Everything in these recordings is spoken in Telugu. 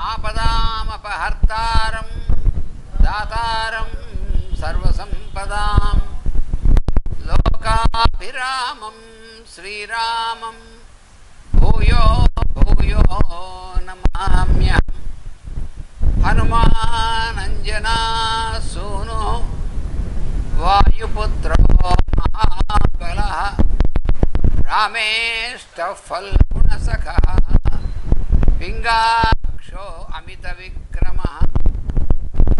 आपदामपहर्तारं दातारं सर्वसंपदां लोकाभिरामं श्रीरामं भूयो भूयो नमाम्यहम्। हनुमानञ्जना-सूनो वायुपुत्रो महाबलः रामेष्टः फल्गुणसखः पिङ्गाक्षो अमितविक्रमः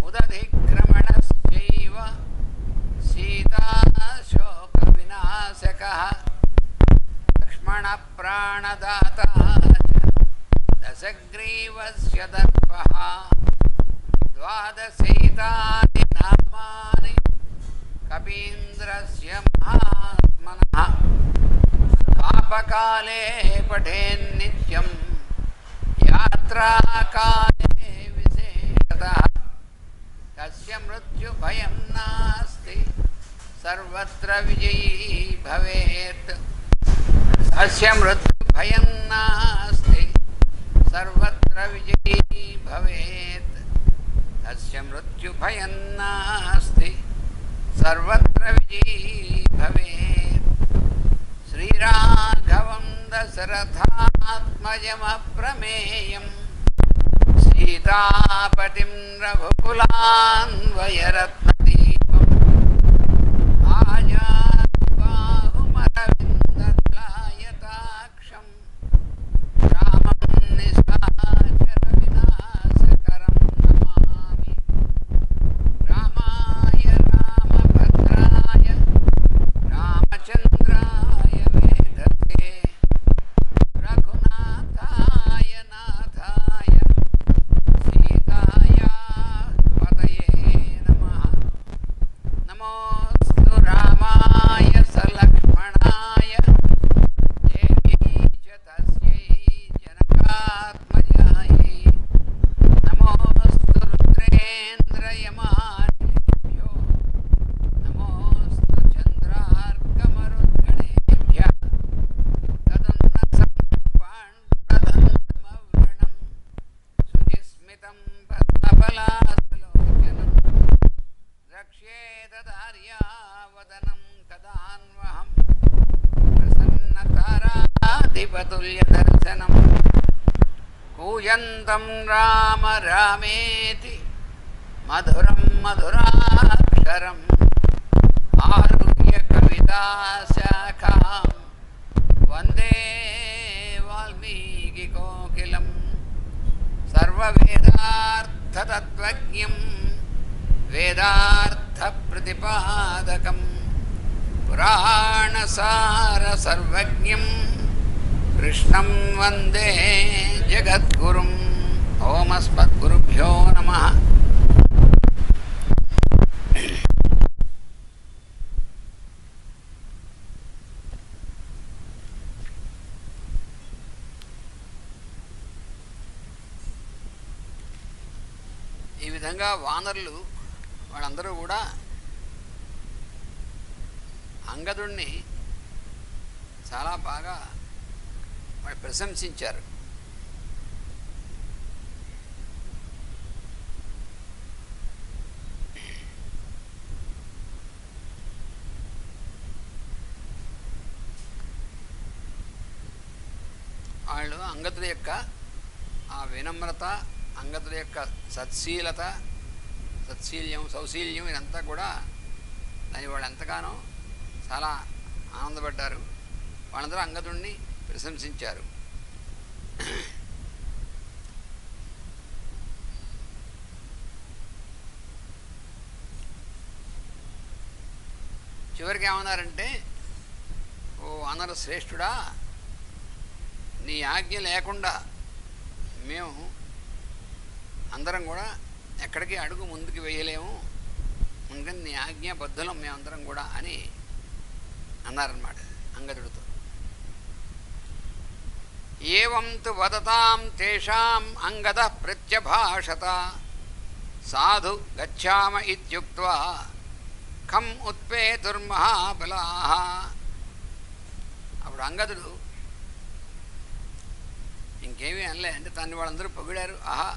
उदधिक्रमणश्चैव सीताशोकविनाशकः लक्ष्मणप्राणदाता दशग्रीवस्य दर्पः द्वादशैतानि नामानि कपीन्द्रस्य महात्मनः पापकाले पठेन्नित्यं यात्राकाले विशेषतः तस्य मृत्युभयं नास्ति सर्वत्र विजयी भवेत्। तस्य मृत्युभयं नास्ति सर्वत्र विजयी भवेत्। तस्य मृत्युभयं नास्ति सर्वत्र विजयी भवेत्। श्रीराघवं दशरथात्मजमप्रमेयं सीतापतिं रघुकुलान्वयरत्नदीपम् आजानुबाहुमरविन्ददलायताक्षं रामं निशाचरविनाशकरं नमामि। रामाय रामभद्राय रामचन्द्राय वेधसे रघुनाथाय नाथाय सीताय पतये नमः। नमोऽस्तु रामाय सलक्ष्मणाय देव्यै च तस्यै जनकात्मजायै। नमोऽस्तु रुद्रेन्द्रयमादिभ्यो नमोऽस्तु चन्द्रार्कमरुद्गणेभ्यः तदुन्नतं पाण्डुरदन्तमव्रणं शुचिस्मितं पद्मफलासलोचनं रक्ष्येतदार्यावदनं कदान्वहं प्रसन्नताराधिपतुल्यदर्शनं कूजन्तं राम रामेति मधुरं मधुराक्षरम् आरुह्य कविताशाखां वन्दे वाल्मीकिकोकिलं सर्ववेदार्थतत्त्वज्ञं वेदार्थप्रतिपादकं पुराणसारसर्वज्ञं कृष्णं वन्दे जगद्गुरुम्। ओम अस्मद्गुरुभ्यो नमः। ఈ విధంగా వానరులు వాళ్ళందరూ కూడా అంగదుణ్ణి చాలా బాగా వాళ్ళు ప్రశంసించారు. వాళ్ళు అంగదుడి యొక్క ఆ వినమ్రత, అంగదుడి యొక్క సత్శీలత, సౌశీల్యం ఇదంతా కూడా దాని వాళ్ళు ఎంతగానో చాలా ఆనందపడ్డారు. వాళ్ళందరూ అంగదుడిని ప్రశంసించారు. చివరికి ఏమన్నారంటే, ఓ వానర శ్రేష్ఠుడా, నీ ఆజ్ఞ లేకుండా మేము అందరం కూడా ఎక్కడికి అడుగు ముందుకు వేయలేము, అందుకని నీ ఆజ్ఞాబద్ధులం మేమందరం కూడా అని అన్నారన్నమాట అంగదుడితో. ఏవం తు వదతాం తేషాం అంగదః ప్రత్యభాషత సాధు గచ్ఛామ ఇత్యుక్త్వా ఖం ఉత్పేతుర్మహాబలాః. అప్పుడు అంగదుడు ఇంకేమీ అనలే, అంటే తను వాళ్ళందరూ పొగిడారు. ఆహా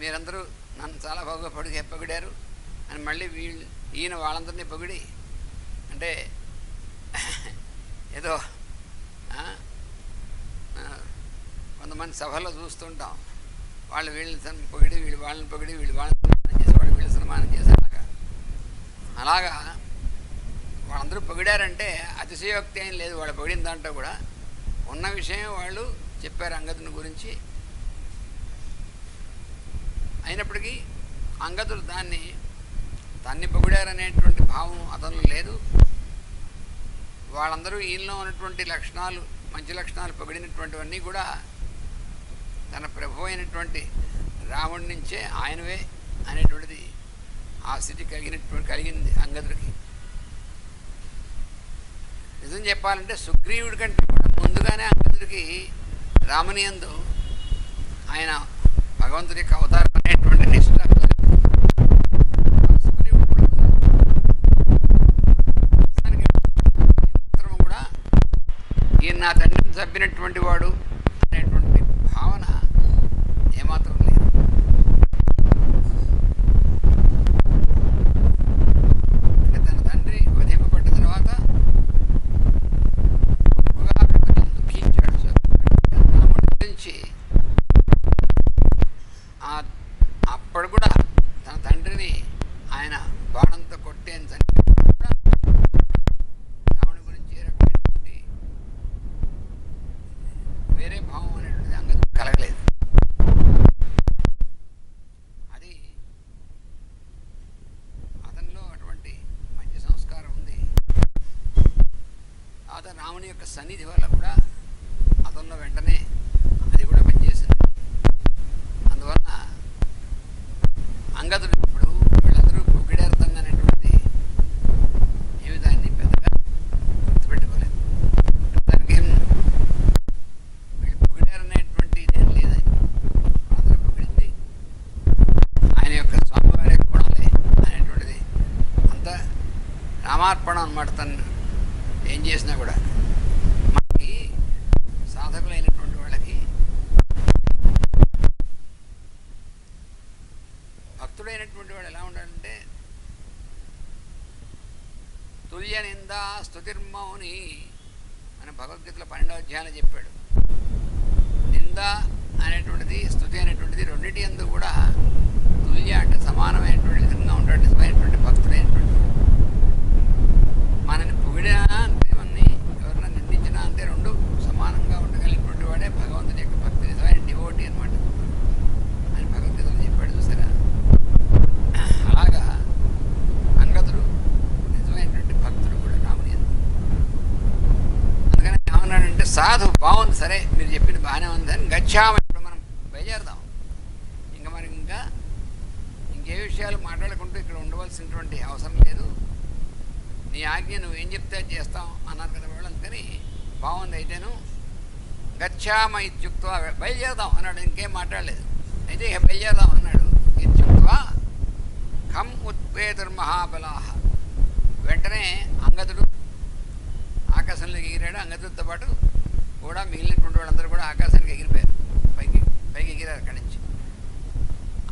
మీరందరూ నన్ను చాలా బాగా పొగిడారు అని మళ్ళీ ఈయన వాళ్ళందరినీ పొగిడి, అంటే ఏదో కొంతమంది సభల్లో చూస్తుంటాం, వాళ్ళు వీళ్ళని పొగిడి వీళ్ళు వాళ్ళని పొగిడి వీళ్ళు వాళ్ళని సన్మానం చేసి వాళ్ళు వీళ్ళు సన్మానం చేసి అలాగా వాళ్ళందరూ పొగిడారంటే అతిశయోక్తి ఏం లేదు. వాళ్ళు పొగిడిన దాంట్లో కూడా ఉన్న విషయం వాళ్ళు చెప్పారు అంగదుని గురించి. అయినప్పటికీ అంగదుడు తన్ని పొగిడారనేటువంటి భావం అతనిలో లేదు. వాళ్ళందరూ ఈయనలో ఉన్నటువంటి లక్షణాలు, మంచి లక్షణాలు పొగిడినటువంటివన్నీ కూడా తన ప్రభు అయినటువంటి రాముడి నుంచే ఆయనవే అనేటువంటిది ఆ స్థితి కలిగింది అంగదుడికి. నిజం చెప్పాలంటే సుగ్రీవుడి కంటే కూడా ముందుగానే అంగదుడికి రాముని యందు ఆయన భగవంతుడి యొక్క అవతారం అనేటువంటి నిష్ఠ సుగ్రీవుడు కూడా ఈయన నా తండ్రిని చంపినటువంటి వాడు అనేటువంటి భావన ఏమాత్రం లేదు. అంటే తన తండ్రి వధింపబడ్డ తర్వాత దుఃఖించాడు. రాముడి గురించి అప్పుడు కూడా తన తండ్రిని ఆయన బాణంతో కొట్టేని చనిపోయినప్పుడు రాముడి గురించి ఏ రకమైనటువంటి వేరే భావం అనేటువంటిది అంగదు కలగలేదు. అది అతనిలో అటువంటి మంచి సంస్కారం ఉంది. అతను రాముని యొక్క సన్నిధి వల్ల కూడా అతనిలో వెంటనే అది కూడా పనిచేసింది. అందువల్ల అంగదుడు ఇప్పుడు వీళ్ళందరూ పొగిడార్థంగా అనేటువంటి ఏమి దాన్ని పెద్దగా గుర్తుపెట్టుకోలేదు. దానికి వీళ్ళు పొగిడారనేటువంటి ఇదేం లేదని అందరూ పొగిడింది ఆయన యొక్క స్వామివారి గుణాలే అనేటువంటిది అంతా రామార్పణం అన్నమాట. తను ఏం చేసినా కూడా మనకి సాధకులైనటువంటి వాళ్ళకి, భక్తుడైనటువంటి వాడు ఎలా ఉండాలంటే తుల్య నిందా స్తుతిర్మౌని అని భగవద్గీతలో 12వ అధ్యాయంలో చెప్పాడు. నింద అనేటువంటిది, స్తుతి అనేటువంటిది రెండింటి యందు కూడా తుల్య అంటే సమానమైనటువంటి విధంగా ఉంటాడు నిజమైనటువంటి భక్తుడైనటువంటి. మనని పొగిడినా అంతే, మనని ఎవరైనా నిందించినా అంతే, రెండు సమానంగా ఉండగలిగినటువంటి వాడే భగవంతుని యొక్క భక్తి, నిజమైన డివోటీ అనమాట అని భగవద్గీతలో చెప్పాడు. చూసారా? అలాగా అంగదుడు నిజమైనటువంటి భక్తుడు కూడా రాముని యందు. అందుకని ఏమన్నాడంటే సాధు బాగుంది, సరే మీరు చెప్పింది బాగానే ఉంది అని గచ్చామ. ఇప్పుడు మనం బయలుదేరదాం. ఇంకా మరి ఇంకే విషయాలు మాట్లాడుకుంటూ ఇక్కడ ఉండవలసినటువంటి అవసరం లేదు. నీ ఆజ్ఞ నువ్వేం చెప్తే అది చేస్తాం అన్నారు కదా వాళ్ళు. అందుకని బాగుంది అయితేను గచ్చామ ఇత్యుక్త బయలుదేరదాం అన్నాడు. ఇంకేం మాట్లాడలేదు. అయితే ఇక బయలుదేరదాం అన్నాడు. ఇత్యుక్త ఖం ఉత్పేతుర్మహాబలాహ. వెంటనే అంగదుడు ఆకాశంలోకి ఎగిరాడు. అంగదుడితో పాటు కూడా మిగిలినటువంటి వాళ్ళందరూ కూడా ఆకాశానికి ఎగిరిపోయారు. పైకి ఎగిరారు. అక్కడి నుంచి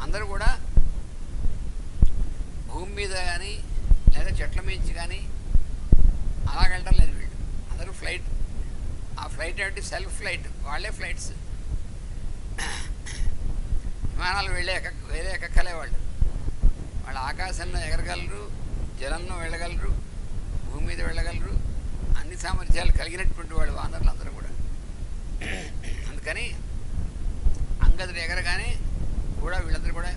అందరూ కూడా భూమి మీద కానీ లేదా చెట్ల మించి కానీ అలాగెళ్ళటం లేదు. వీళ్ళు అందరూ ఫ్లైట్. ఆ ఫ్లైట్ అంటే సెల్ఫ్ ఫ్లైట్, వాళ్ళే ఫ్లైట్స్. విమానాలు వేరే ఎక్కలే వాళ్ళు. వాళ్ళు ఆకాశంలో ఎగరగలరు, జలంలో వెళ్ళగలరు, భూమి మీద వెళ్ళగలరు. అన్ని సామర్థ్యాలు కలిగినటువంటి వాళ్ళు వానరులు అందరూ కూడా. అందుకని అంగదుడు ఎగరగానే కూడా వీళ్ళందరూ కూడా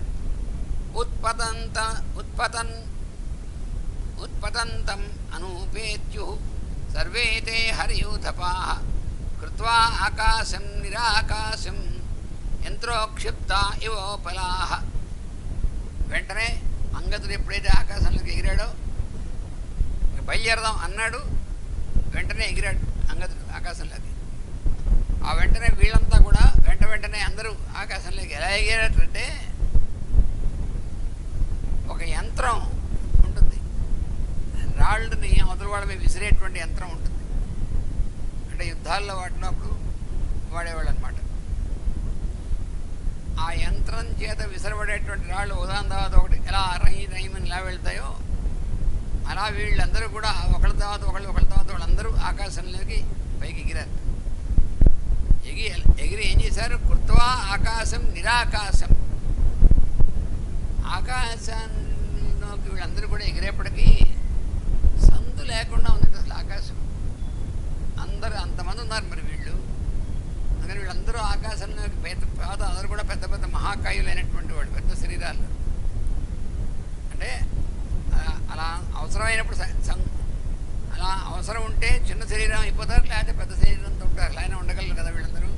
ఉత్పతంతం అనూపేత్యు సర్వే తే హరియూథపాః కృత్వా ఆకాశం నిరాకాశం యంత్రోక్షిప్త ఇవోపలాః. వెంటనే అంగదుడు ఎప్పుడైతే ఆకాశంలోకి ఎగిరాడో బయలుదేరదాం అన్నాడు. వెంటనే ఎగిరాడు అంగదుడు ఆకాశంలోకి. ఆ వెంటనే వీళ్ళంతా కూడా వెంటనే అందరూ ఆకాశంలోకి ఎలా ఎగిరారంటే ఒక యంత్రం ఉంటుంది, రాళ్ళని అవతల వాళ్ళ మీద విసిరేటువంటి యంత్రం ఉంటుంది. అంటే యుద్ధాల్లో వాడినప్పుడు వాడేవాళ్ళు అనమాట. ఆ ఆ యంత్రం చేత విసరబడేటువంటి రాళ్ళు ఉదాహరణ తర్వాత ఒకటి ఎలా రైమని ఇలా వెళ్తాయో అలా వీళ్ళందరూ కూడా ఒకళ్ళ తర్వాత వాళ్ళందరూ ఆకాశంలోకి పైకి ఎగిరారు. ఎగిరి ఏం చేశారు? కృత్వా ఆకాశం నిరాకాశం. ఆకాశంలోకి వీళ్ళందరూ కూడా ఎగిరేపటికి సందు లేకుండా ఉంది అసలు ఆకాశం. అందరూ అంతమంది ఉన్నారు మరి వీళ్ళు. అందుకని వీళ్ళందరూ ఆకాశంలోకి అందరూ కూడా పెద్ద పెద్ద మహాకాయులైనటువంటి వాడు, పెద్ద శరీరాలు. అంటే అలా అవసరమైనప్పుడు అలా అవసరం ఉంటే చిన్న శరీరం అయిపోతారు, లేకపోతే పెద్ద శరీరంతో ఉంటారు. అలానే ఉండగలరు కదా వీళ్ళందరూ.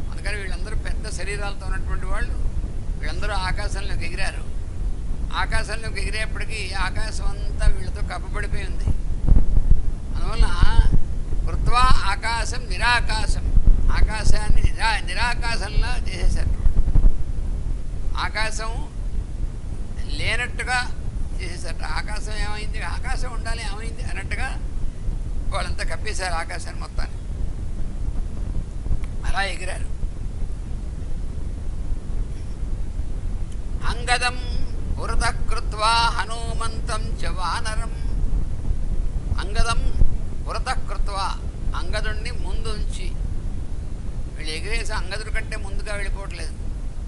అందుకని వీళ్ళందరూ పెద్ద శరీరాలతో ఉన్నటువంటి వాళ్ళు వీళ్ళందరూ ఆకాశంలోకి ఎగిరారు. ఆకాశంలోకి ఎగిరేప్పటికీ ఆకాశం అంతా వీళ్ళతో కప్పబడిపోయి ఉంది. అందువల్ల కృత్వా ఆకాశం నిరాకాశం, ఆకాశాన్ని నిరాకాశంలా చేసేసారు. ఆకాశం లేనట్టుగా చేసేసారు. ఆకాశం ఏమైంది, ఆకాశం ఉండాలి ఏమైంది అన్నట్టుగా వాళ్ళంతా కప్పేశారు ఆకాశాన్ని మొత్తాన్ని. అలా ఎగిరారు. అంగదం పురతః కృత్వా హనుమంతం చ వానరం. అంగదం పురతః కృత్వా, అంగదుడిని ముందు ఉంచి. వీళ్ళు ఎగిరేసి అంగదుడి కంటే ముందుగా వెళ్ళిపోవట్లేదు,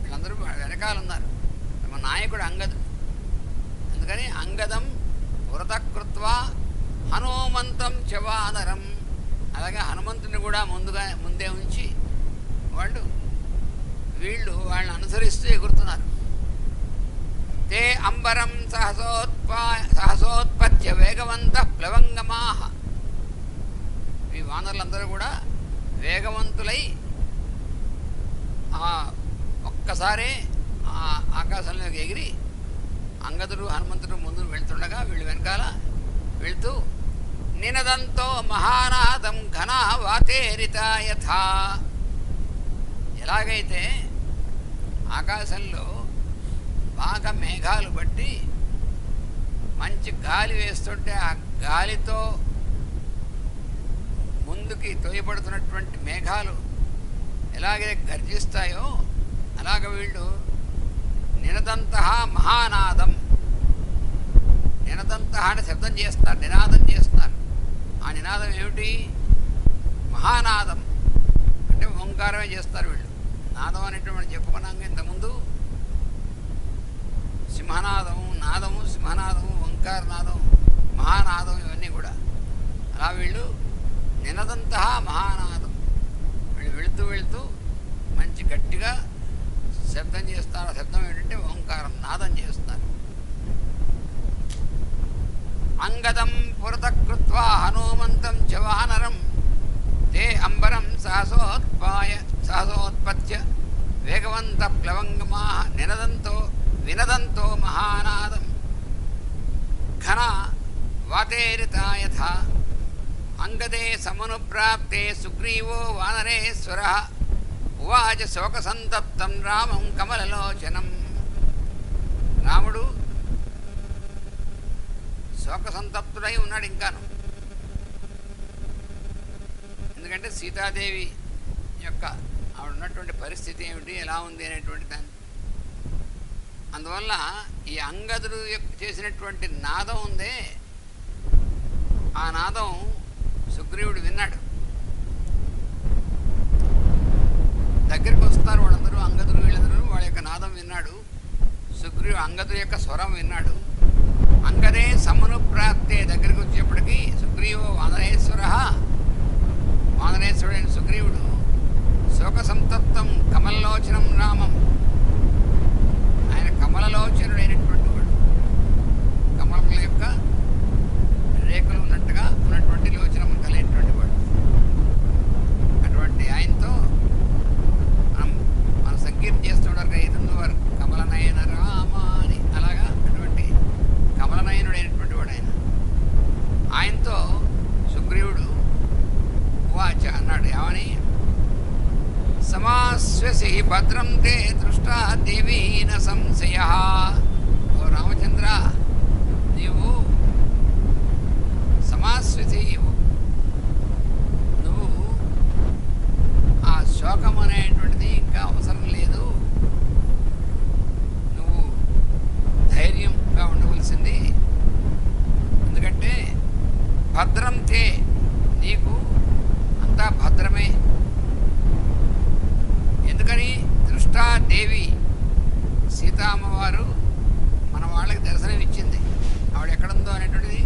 వీళ్ళందరూ వెనకాల ఉన్నారు. తమ నాయకుడు అంగదుడు. అందుకని అంగదం పురతః కృత్వా హనుమంతం చ వానరం. అలాగే హనుమంతుని కూడా ముందే ఉంచి వీళ్ళు వాళ్ళని అనుసరిస్తూ ఎగురుతున్నారు. తే అంబరం సహసోత్పత్య వేగవంత ప్లవంగమాహ. ఈ వానరులందరూ కూడా వేగవంతులై ఒక్కసారే ఆకాశంలోకి ఎగిరి అంగదుడు హనుమంతుడు ముందు వెళ్తుండగా వీళ్ళు వెనకాల వెళ్తూ నినదంతో మహానాదం ఘన వాతేరిత యథా. ఎలాగైతే ఆకాశంలో బాగా మేఘాలు బట్టి మంచి గాలి వేస్తుంటే ఆ గాలితో ముందుకి తోయబడుతున్నటువంటి మేఘాలు ఎలాగే గర్జిస్తాయో అలాగ వీళ్ళు నినదంత మహానాదం, నినదంత అని శబ్దం చేస్తారు, నినాదం చేస్తున్నారు. ఆ నినాదం ఏమిటి? మహానాదం అంటే ఓంకారమే చేస్తారు వీళ్ళు. నాదం అనేటువంటి చెప్పుకున్నాం ఇంతకుముందు. సింహనాదము, నాదము, సింహనాదము, ఓంకారనాదం, మహానాదం, ఇవన్నీ కూడా. అలా వీళ్ళు నినదంత మహానాదం. వీళ్ళు వెళుతూ మంచి గట్టిగా శబ్దం చేస్తారు. ఆ శబ్దం ఏంటంటే ఓంకారం, నాదం చేస్తారు. అంగదం పురతః కృత్వా హనుమంతం చ వానరం తే అంబరం సహసోత్పత్య వేగవంత ప్లవంగమా వినదంతో మహానాదం ఘన వాతేరిత యథా. అంగదే సమనుప్రాప్తే సుగ్రీవో వానరేశ్వర ఉవాచ శోకసంతప్తం రామం కమలలోచనం. రాముడు శోకసంతప్తుడై ఉన్నాడు ఇంకాను. ఎందుకంటే సీతాదేవి యొక్క ఆవిడ ఉన్నటువంటి పరిస్థితి ఏమిటి, ఎలా ఉంది అనేటువంటి దాన్ని. అందువల్ల ఈ అంగదుడు చేసినటువంటి నాదం ఉందే, ఆ నాదం సుగ్రీవుడు విన్నాడు. దగ్గరికి వస్తారు వాళ్ళందరూ, అంగదుడు వీళ్ళందరూ వాళ్ళ యొక్క నాదం విన్నాడు. అంగదుడు యొక్క స్వరం విన్నాడు. అంగదే సమనుప్రాప్తే, దగ్గరికి వచ్చేప్పటికీ సుగ్రీవో వానరేశ్వరుడైన సుగ్రీవుడు శోక సంతప్తం కమలలోచనం రామం, ఆయన కమలలోచనుడైనటువంటి వాడు. కమలముల యొక్క రేకులు ఉన్నట్టుగా ఉన్నటువంటి లోచనము కలిగినటువంటి వాడు. అటువంటి ఆయనతో మనం సంకీర్తన చేస్తుంటారు, ఎదురు వారు కమలనయన రామ అని. అలాగా అటువంటి కమలనయనుడైనటువంటి వాడు ఆయన. ఆయనతో సుగ్రీవుడు వాచ అన్నాడు, ఏమని? సమాస్వసి భద్రం తే దృష్టా దేవీ న సంశయ. ఓ రామచంద్ర, నీవు సమాస్వసి, నువ్వు ఆ శోకం అనేటువంటిది ఇంకా అవసరం లేదు. సీతా అమ్మవారు మన వాళ్ళకి దర్శనం ఇచ్చింది. ఆవిడ ఎక్కడుందో అనేటువంటిది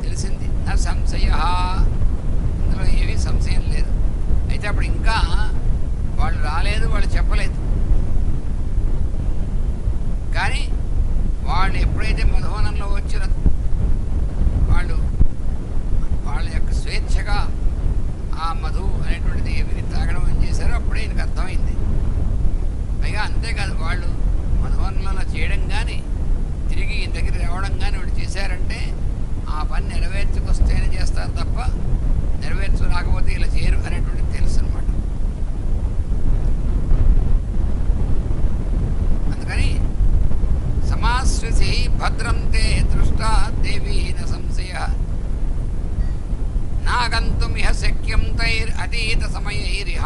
తెలిసింది. నా సంశయ, ఇందులో ఏమీ సంశయం లేదు. అయితే అప్పుడు ఇంకా వాళ్ళు రాలేదు, వాళ్ళు చెప్పలేదు. కానీ వాళ్ళు ఎప్పుడైతే మధువనంలో వచ్చిన వాళ్ళు వాళ్ళ యొక్క స్వేచ్ఛగా ఆ మధు అనేటువంటిది విని తాగడం ఏం చేశారో అప్పుడే ఈయనకు అర్థమైంది. పైగా అంతేకాదు, వాళ్ళు మధువనంలో చేయడం కానీ తిరిగి ఈయన దగ్గర రావడం కానీ వాళ్ళు చేశారంటే ఆ పని నెరవేర్చుకొస్తేనే చేస్తారు తప్ప నెరవేర్చు రాకపోతే ఇలా చేయరు అనేటువంటిది తెలుసు అనమాట. అందుకని సమాశ్వసి భద్రం తే దృష్టా దేవీ న సంశయ నాగంతుం ఇహ శక్యం తైర్ అతీత సమయైరిహ.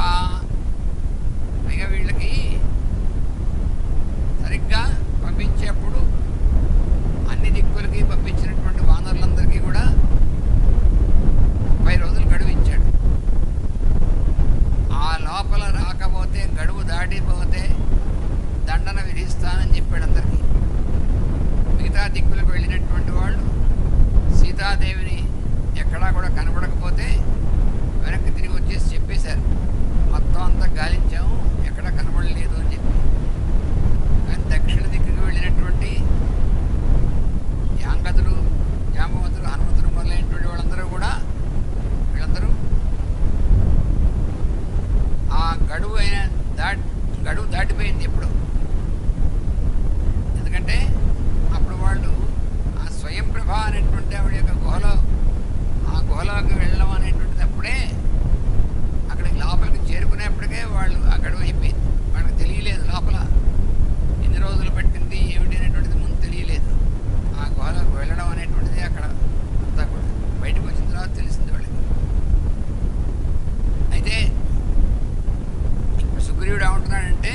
పైగా వీళ్ళకి సరిగ్గా పంపించేప్పుడు అన్ని దిక్కులకి పంపించినటువంటి వానరులందరికీ కూడా 30 రోజులు గడువు ఇచ్చాడు. ఆ లోపల రాకపోతే, గడువు దాటిపోతే దండన విధిస్తానని చెప్పాడు అందరికీ. మిగతా దిక్కులకు వెళ్ళినటువంటి వాళ్ళు సీతాదేవిని ఎక్కడా కూడా కనబడకపోతే వెనక్కి తిరిగి వచ్చేసి చెప్పేశారు, మొత్తం అంతా గాలించాము, ఎక్కడా కనబడలేదు అని చెప్పి. కానీ దక్షిణ దిక్కుకు వెళ్ళినటువంటి యాంగతులు, జాంబవంతులు, హనుమంతులు మొదలైనటువంటి వాళ్ళందరూ కూడా వీళ్ళందరూ ఆ గడువు గడువు దాటిపోయింది ఎప్పుడు. ఎందుకంటే అప్పుడు వాళ్ళు ఆ స్వయం ప్రభ అనేటువంటి ఆవిడ యొక్క గుహలోకి వెళ్ళడం అనేటువంటిది అప్పుడే అక్కడికి లోపలికి చేరుకునేప్పటికే వాళ్ళు ఆ గడువు అయిపోయింది. వాళ్ళకి తెలియలేదు లోపల ఎన్ని రోజులు పట్టింది ఏమిటి అనేటువంటిది ముందు తెలియలేదు. ఆ గుహలోకి వెళ్ళడం అనేటువంటిది అక్కడ అంతా కూడా బయటకు వచ్చిన తర్వాత తెలిసింది వాళ్ళకి. అయితే ఇప్పుడు సుగ్రీవుడు ఏమంటున్నాడంటే,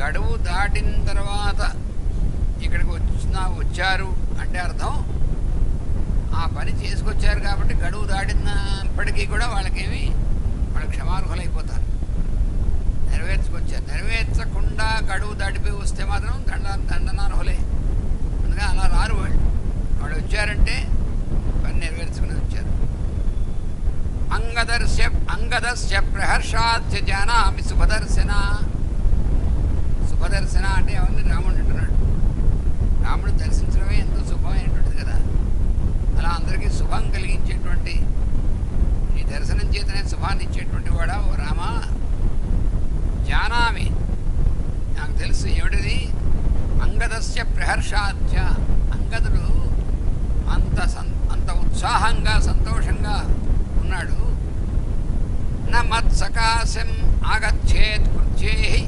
గడువు దాటిన తర్వాత ఇక్కడికి వచ్చారు అంటే అర్థం ఆ పని చేసుకొచ్చారు కాబట్టి గడువు దాటినప్పటికీ కూడా వాళ్ళు క్షమార్హులైపోతారు. నెరవేర్చుకొచ్చారు. నెరవేర్చకుండా గడువు దాటిపోయి వస్తే మాత్రం దండనార్హులే. అందుకని అలా రారు వాళ్ళు వచ్చారంటే పని నెరవేర్చుకుని వచ్చారు. అంగదస్య ప్రహర్షాత్ జానామి శుభదర్శన. శుభదర్శన అంటే ఎవరిని? రాముడు అంటున్నాడు. రాముడు దర్శించడమే ఎంతో శుభమైనటువంటిది కదా. అలా అందరికీ శుభం కలిగించేటువంటి ఈ దర్శనం చేతనే శుభాన్ని ఇచ్చేటువంటి వాడా ఓ రామా. జానామి, నాకు తెలుసు. ఏమిటిది? అంగదస్య ప్రహర్షాధ్య. అంగదుడు అంత ఉత్సాహంగా సంతోషంగా ఉన్నాడు. న మత్సకాశం ఆగచ్చేత్ కృత్యేహి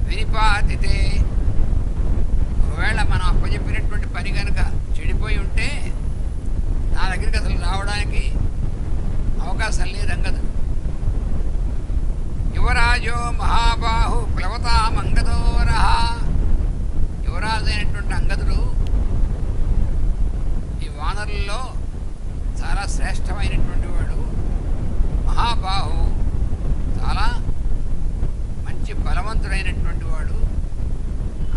వినిపాతితే. ఒకవేళ మనం అప్పచెప్పినటువంటి పని కనుక చెడిపోయి ఉంటే నా దగ్గరికి అసలు రావడానికి అవకాశం లేదు అంగదుడు. యువరాజో మహాబాహు ప్లవతామంగదోరహ. యువరాజు అయినటువంటి అంగదుడు ఈ వానరుల్లో చాలా శ్రేష్టమైనటువంటి వాడు. మహాబాహు, చాలా మంచి బలవంతుడైనటువంటి వాడు.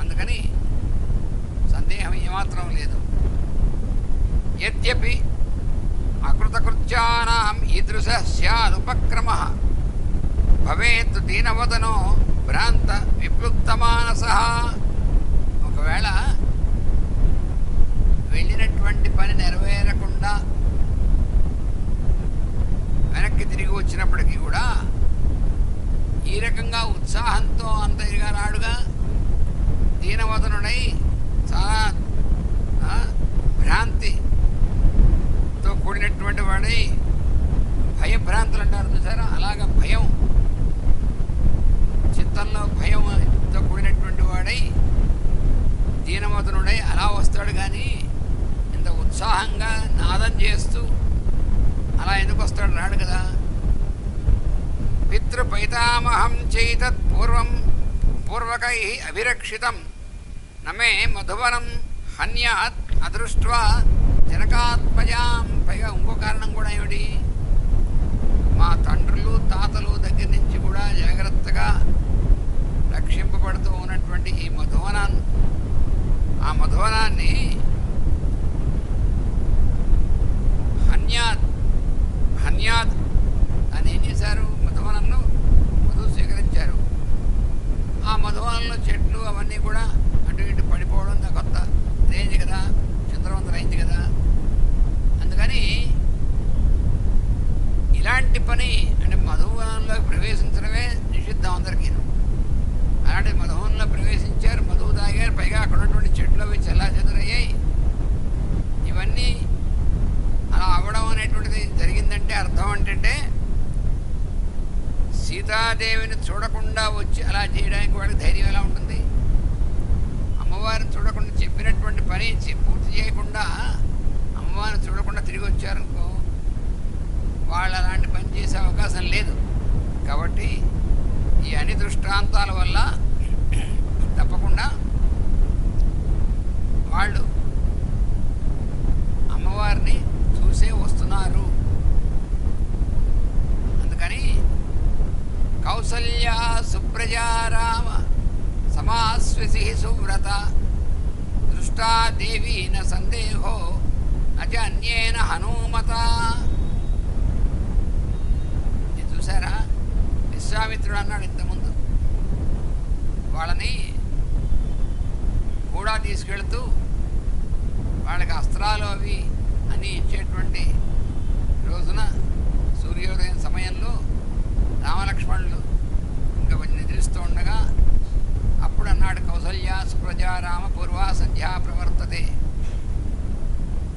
అందుకని సందేహం ఏమాత్రం లేదు. యద్యపి అకృతకృత్యానాం ఈదృశ స్యాదుపక్రమః భవేత్ దీనవదనో భ్రాంత విప్లుప్తమానసః. ఒకవేళ వెళ్ళినటువంటి పని నెరవేరకుండా వెనక్కి తిరిగి వచ్చినప్పటికీ కూడా ఈ రకంగా ఉత్సాహంతో అంత ఇదిగా రాడుగా. దీనవదనుడై చాలా భ్రాంతితో కూడినటువంటి వాడై, భయభ్రాంతులు అంటారు చూసారా, అలాగా భయం, చిత్తంలో భయంతో కూడినటువంటి వాడై దీనవదనుడై అలా వస్తాడు. కానీ ఇంత ఉత్సాహంగా నాదం చేస్తూ అలా ఎందుకు వస్తాడు? రాడు కదా. పితృపైతామహం చైతత్ పూర్వకై అభిరక్షితం నమే మధువనం హన్యాత్ అదృష్ట్వా జనకాత్మజాం. పైగా ఇంకో కారణం కూడా ఏమిటి? మా తండ్రులు తాతలు దగ్గర నుంచి కూడా జాగ్రత్తగా రక్షింపబడుతూ ఉన్నటువంటి ఉన్నటువంటి ఈ మధువనాన్ని, ఆ మధువనాన్ని హన్యాద్ అని ఏం చేశారు? మధువనంలో మధువు స్వీకరించారు. ఆ మధువనంలో చెట్లు అవన్నీ కూడా అటు ఇటు పడిపోవడం కొత్త రేంజ్ కదా, చంద్రవంతరైంది కదా. అందుకని ఇలాంటి పని అంటే మధువనంలో ప్రవేశించడమే నిషిద్ధం అందరికీ. అలాంటి మధువనంలో ప్రవేశించారు, మధువు తాగారు, పైగా అక్కడ ఉన్నటువంటి చెట్లు అవి చెల్లాచెదురయ్యాయి. ఇవన్నీ అలా అవ్వడం అనేటువంటిది జరిగిందంటే అర్థం ఏంటంటే సీతాదేవిని చూడకుండా వచ్చి అలా చేయడానికి వాడికి ధైర్యం ఎలా ఉంటుంది? అమ్మవారిని చూడకుండా చెప్పినటువంటి పని పూర్తి చేయకుండా అమ్మవారిని చూడకుండా తిరిగి వచ్చారనుకో, వాళ్ళు అలాంటి పని చేసే అవకాశం లేదు. కాబట్టి ఈ అన్ని దృష్టాంతాల వల్ల తప్పకుండా వాళ్ళు అమ్మవారిని చూసే వస్తున్నారు. అందుకని కౌసల్యా సుప్రజారామ సమాస్వసి సువ్రత దృష్టా దేవీ న సందేహో అజ అన్యేన హనుమత. ఇది చూసారా? విశ్వామిత్రుడు అన్నాడు ఇంతకుముందు, వాళ్ళని కూడా తీసుకెళ్తూ వాళ్ళకి అస్త్రాలు అవి అని ఇచ్చేటువంటి రోజున సూర్యోదయం సమయంలో రామలక్ష్మణులు ఇంకా కొంచెం నిద్రిస్తూ ఉండగా అప్పుడు అన్నాడు, కౌసల్యా సుప్రజారామ పూర్వా సంధ్యా ప్రవర్తతే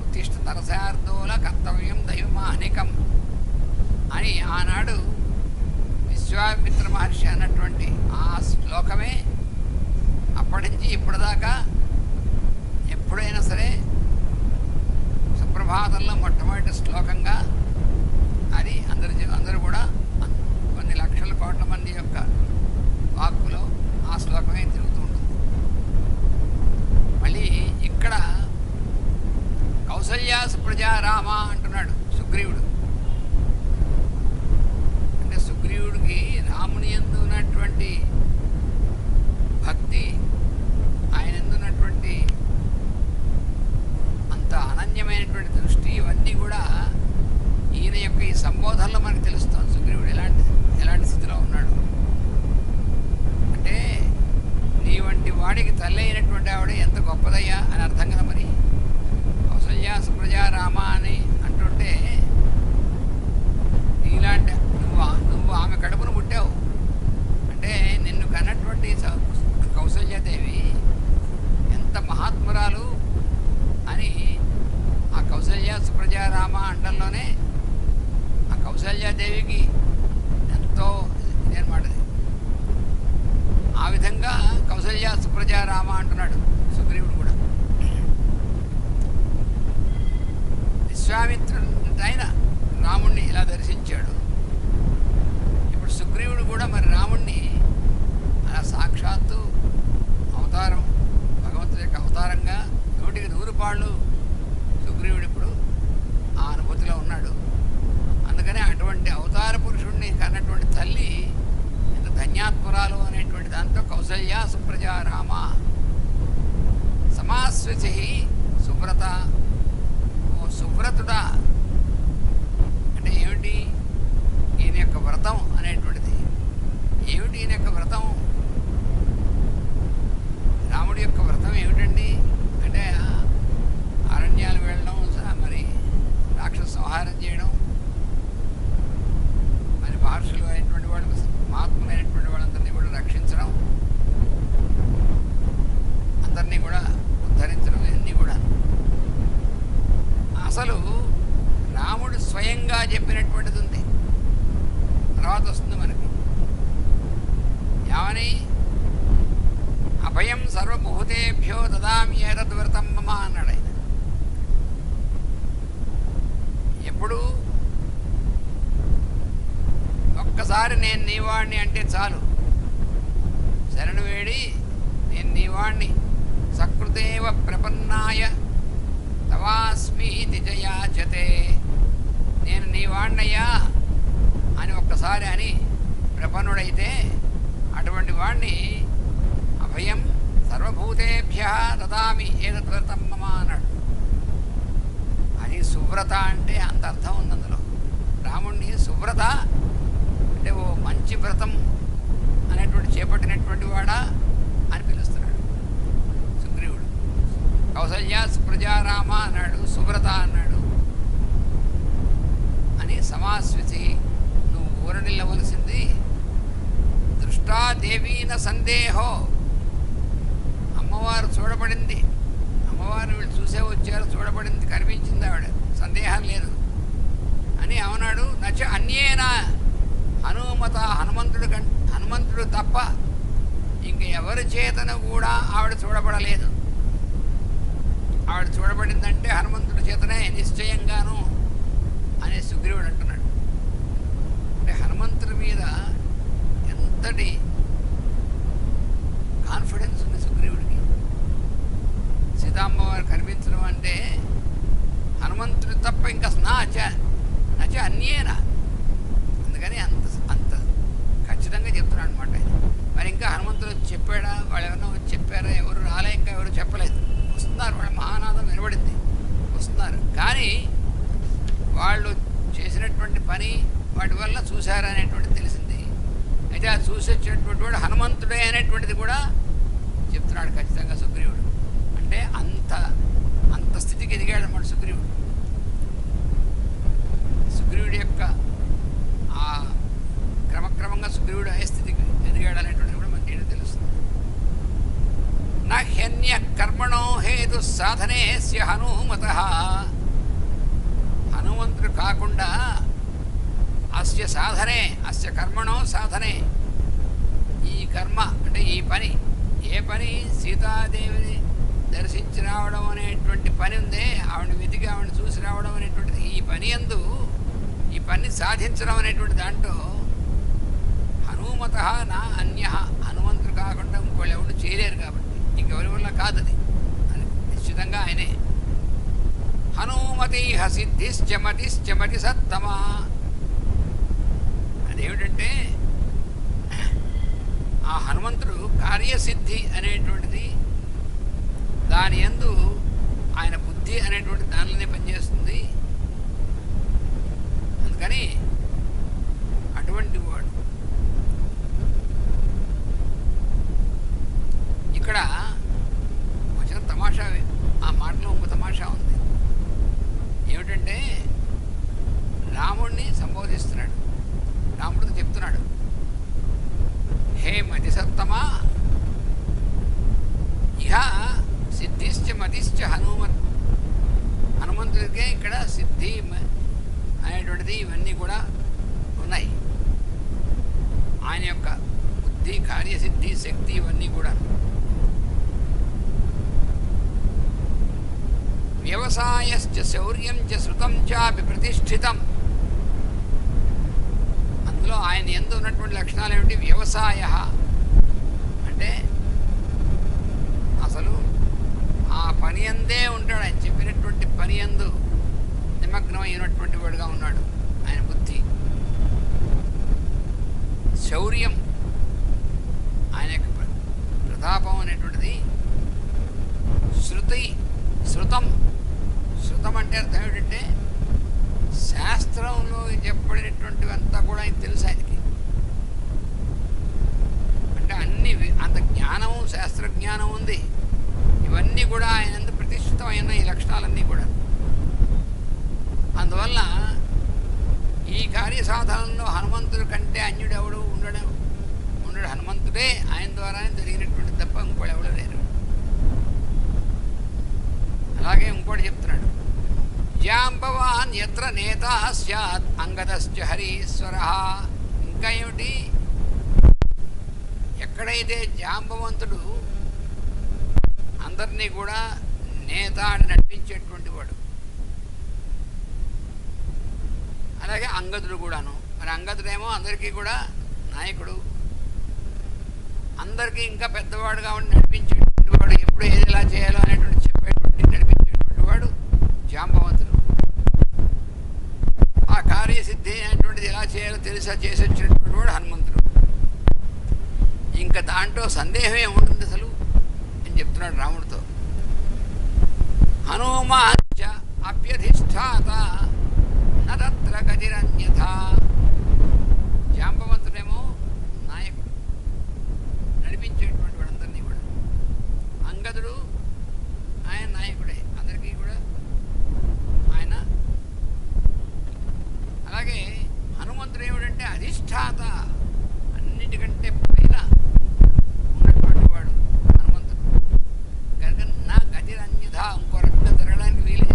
ఉత్తిష్ట తరసార్థోల కర్తవ్యం దైవమానికం అని ఆనాడు విశ్వామిత్ర మహర్షి అన్నటువంటి ఆ శ్లోకమే అప్పటి నుంచి ఇప్పటిదాకా ఎప్పుడైనా సరే సుప్రభాతంలో మొట్టమొదటి శ్లోకంగా అది అందరూ కూడా కొన్ని లక్షల కోట్ల మంది యొక్క వాక్కులో ఆ శ్లోకమే తిరుగుతూ ఉంటుంది. మళ్ళీ ఇక్కడ కౌసల్యా సుప్రజారామ అంటున్నాడు సుగ్రీవుడు. అంటే సుగ్రీవుడికి రాముని యందు ఉన్నటువంటి భక్తి, ఆయన యందు ఉన్నటువంటి అంత అనన్యమైనటువంటి దృష్టి ఇవన్నీ కూడా ఈయన యొక్క ఈ సంబోధనలో మనకు తెలుస్తుంది సుగ్రీవుడు ఎలాంటి స్థితిలో ఉన్నాడు. అంటే నీ వంటి వాడికి తల్లి అయినటువంటి ఆవిడ ఎంత గొప్పదయ్యా అని అర్థం కదా. మరి కౌసల్యా సుప్రజారామ అని అంటుంటే నీలాంటి నువ్వు ఆమె కడుపును పుట్టావు అంటే నిన్ను కన్నటువంటి కౌసల్యాదేవి ఎంత మహాత్మురాలు అని ఆ కౌసల్యా సుప్రజారామ అండంలోనే ఆ కౌసల్యాదేవికి ఎంతో ఇదన్నమాట. ఆ విధంగా కౌసల్యా సుప్రజారామ అంటున్నాడు సుగ్రీవుడు కూడా. విశ్వామిత్రుడైన రాముణ్ణి ఇలా దర్శించాడు. ఇప్పుడు సుగ్రీవుడు కూడా మరి రాముణ్ణి అలా సాక్షాత్తు అవతారం, భగవంతుడి యొక్క అవతారంగా 100కి 100 సుగ్రీవుడు ఇప్పుడు ఆ అనుభూతిలో ఉన్నాడు. అందుకనే అటువంటి అవతార పురుషుణ్ణి కన్నటువంటి తల్లి ఎంత ధన్యాత్మురాలు అనేటువంటి దాంతో కౌసల్యా సుప్రజారామ సమాస్వసి సువ్రత. ఓ సువ్రతుడా అంటే ఏమిటి? ఈయన యొక్క వ్రతం అనేటువంటిది ఏమిటి? ఈయన యొక్క వ్రతం, రాముడి యొక్క వ్రతం ఏమిటండి అంటే అరణ్యాలు వెళ్ళడం, మరి రాక్షస సంహారం చేయడం, మరి మహర్షులు అయినటువంటి వాళ్ళు, మహాత్ములైనటువంటి వాళ్ళందరినీ కూడా రక్షించడం, అందరినీ కూడా ఉద్ధరించడం, ఇవన్నీ కూడా అసలు రాముడు స్వయంగా చెప్పినటువంటిది ఉంది. తర్వాత వస్తుంది మనకి ఏమని, అభయం సర్వభూతేభ్యో దదామి ఏతద్వ్రతం మమ అన్నాడు ఆయన. ఎప్పుడు ఒక్కసారి నేను నీవాణ్ణి అంటే చాలు, శరణు వేడి నేను నీవాణ్ణి సకృతేవ ప్రపన్నాయ తవాస్మీతి జయాచతే, నేను నీవాణ్ణయ్యా అని ఒక్కసారి అని ప్రపన్నుడైతే అటువంటి వాణ్ణి అభయం సర్వభూతేభ్య దదామి ఏతద్వ్రతం మమ అన్నాడు. అది సువ్రత అంటే అంత అర్థం ఉంది అందులో. రాముణ్ణి సువ్రత అంటే ఓ మంచి వ్రతం అనేటువంటి చేపట్టినటువంటి వాడా అని పిలుస్తున్నాడు సుగ్రీవుడు. కౌసల్య సుప్రజారామ అన్నాడు, సువ్రత అన్నాడు అని సమాస్వితి నువ్వు ఊరడిల్లవలసింది. దృష్టా దేవీన సందేహో, అమ్మవారు చూడబడింది, అమ్మవారిని వీళ్ళు చూసే వచ్చారు, చూడబడింది, కనిపించింది ఆవిడ, సందేహం లేదు అని అవునాడు. నచ్చ అన్యేన హనుమత, హనుమంతుడు తప్ప ఇంక ఎవరి చేతను కూడా ఆవిడ చూడబడలేదు. ఆవిడ చూడబడిందంటే హనుమంతుడి చేతనే నిశ్చయంగాను అనే సుగ్రీవుడు అంటున్నాడు. అంటే హనుమంతుడి మీద ఎంతటి కాన్ఫిడెన్స్ ఉంది సుగ్రీవుడికి. సీతామ్మవారు కనిపించడం అంటే హనుమంతుడు తప్ప ఇంకా నచ అన్యేనా, అందుకని అంత అంత ఖచ్చితంగా చెప్తున్నాడు అనమాట. మరి ఇంకా హనుమంతుడు చెప్పాడా, వాళ్ళు ఎవరన్నా వచ్చి చెప్పారా, ఎవరు రాలే, ఇంకా ఎవరు చెప్పలేదు. వస్తున్నారు, వాళ్ళ మహానాదం వినబడింది, వస్తున్నారు. కానీ వాళ్ళు చేసినటువంటి పని వాటి వల్ల చూశారనేటువంటిది తెలిసింది. అయితే ఆ చూసి వచ్చినటువంటి వాడు హనుమంతుడే అనేటువంటిది కూడా చెప్తున్నాడు ఖచ్చితంగా సుగ్రీవుడు. అంటే అంత అంత స్థితికి ఎదిగాడు అన్నమాట సుగ్రీవుడు. సుగ్రీవుడి యొక్క ఆ క్రమక్రమంగా సుగ్రీవుడు ఏ స్థితికి ఎదిగాడు అనేటువంటిది కూడా మనకి ఏంటో తెలుస్తుంది. నహ్యన్య కర్మణో హేతు సాధనేస్య హనుమతః, హనుమంతుడు కాకుండా అస్య సాధనే, అస్య కర్మణో సాధనే, ఈ కర్మ అంటే ఈ పని, ఏ పని, సీతాదేవిని దర్శించి రావడం అనేటువంటి పని ఉందే, ఆవిడని వెతికి ఆవిడని చూసి రావడం అనేటువంటిది, ఈ పని యందు, ఈ పని సాధించడం అనేటువంటి దాంట్లో హనుమత నా అన్య, హనుమంతుడు కాకుండా ఇంకోళ్ళు ఎవరు చేయలేరు కాబట్టి, ఇంకెవరి వల్ల కాదు అది, నిశ్చితంగా ఆయనే. హనుమతి సిద్ధిశ్చమతిశ్చమతి సత్తమా, అదేమిటంటే ఆ హనుమంతుడు కార్యసిద్ధి అనేటువంటిది దాని యందు ఆయన బుద్ధి అనేటువంటి దానిలోనే పనిచేస్తుంది. అందుకని అటువంటి వాడు. ఇక్కడ వచ్చిన తమాషా, ఆ మాటలో ఒక తమాషా ఉంది. ఏమిటంటే రాముణ్ణి సంబోధిస్తున్నాడు, రాముడితో చెప్తున్నాడు, హే మతి సత్తమా ఇహ సిద్ధిశ్చ మతిశ్చ హనుమంతుడికే ఇక్కడ సిద్ధి అనేటువంటిది ఇవన్నీ కూడా ఉన్నాయి. ఆయన యొక్క బుద్ధి, కార్యసిద్ధి, శక్తి ఇవన్నీ కూడా. వ్యవసాయశ్చ శౌర్యం చ శృతం చాపి ప్రతిష్ఠితం, అందులో ఆయన యందు ఉన్నటువంటి లక్షణాలు ఏమిటి? వ్యవసాయ అంటే అసలు ఆ పని అందే ఉంటాడు, ఆయన చెప్పినటువంటి పని యందు నిమగ్నమైనటువంటి వాడుగా ఉన్నాడు ఆయన బుద్ధి. శౌర్యం, ఆయన యొక్క ప్రతాపం అనేటువంటిది. శృతం అంటే అర్థం ఏమిటంటే శాస్త్రంలో చెప్పబడినటువంటివంతా కూడా ఆయన తెలుసు ఆయనకి. అంటే అన్ని అంత జ్ఞానం, శాస్త్రజ్ఞానం ఉంది. ఇవన్నీ కూడా ఆయన ప్రతిష్ఠితమైన ఈ లక్షణాలన్నీ కూడా. అందువల్ల ఈ కార్యసాధనంలో హనుమంతుడి కంటే అన్యుడు ఎవడు ఉండడు. హనుమంతుడే ఆయన ద్వారానే జరిగినటువంటి తప్ప ఇంకోటి ఎవడు లేరు. అలాగే ఇంకోటి చెప్తున్నాడు, జాంబవాన్ యత్ర నేత స్యాత్ అంగదశ్చ హరీశ్వర. ఇంకా ఏమిటి? ఎక్కడైతే జాంబవంతుడు అందరినీ కూడా నేత అని నడిపించేటువంటి వాడు, అలాగే అంగదుడు కూడాను. మరి అంగదుడేమో అందరికీ కూడా నాయకుడు, అందరికీ ఇంకా పెద్దవాడుగా ఉండి నడిపించేటువంటి వాడు, ఎప్పుడు ఏది ఎలా చేయాలో అనేటువంటి చెప్పేటువంటి నడిపించేటువంటి వాడు జాంబవంతుడు. ఆ కార్యసిద్ధి అనేటువంటిది ఎలా చేయాలో తెలిసా చేసి వచ్చినటువంటి వాడు హనుమంతుడు. ఇంకా దాంట్లో సందేహం ఏముంటుంది అసలు అని చెప్తున్నాడు రాముడితో. హనుమాంచ అప్యధిష్ఠాత నత్ర గతిరన్యథ. జాంబవంతుడేమో నాయకుడు, నడిపించేటువంటి వాడందరినీ కూడా. అంగదుడు ఆయన నాయకుడే, అందరికీ కూడా ఆయన. అలాగే హనుమంతుడు ఏమిటంటే అధిష్ఠాత, అన్నిటికంటే పైన ఉన్నటువంటి వాడు హనుమంతుడు. కనుక నా గతిరన్యథ, ఇంకో రకంగా జరగడానికి వీలు.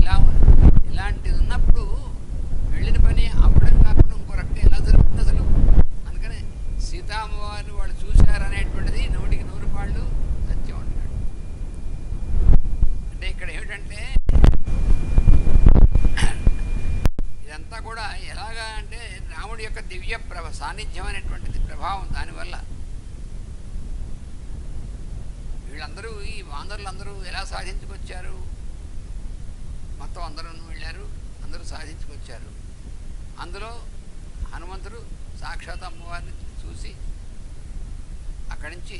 ఇలాంటిది ఉన్నప్పుడు వెళ్ళిన పని అవ్వడం కాకుండా ఇంకో రకంగా ఎలా జరుగుతుంది అసలు? అందుకని సీతామ్మవారిని వాళ్ళు చూశారనేటువంటిది 100కి 100 పాళ్ళు సత్యం అంటున్నాడు. అంటే ఇక్కడ ఏమిటంటే ఇదంతా కూడా ఎలాగా అంటే రాముడి యొక్క దివ్య సాన్నిధ్యం అనేటువంటిది ప్రభావం. దానివల్ల వీళ్ళందరూ, ఈ వానరులందరూ ఎలా సాధించుకొచ్చారు? మొత్తం అందరూ వెళ్ళారు, అందరూ సాధించుకొచ్చారు. అందులో హనుమంతుడు సాక్షాత్ అమ్మవారిని చూసి అక్కడి నుంచి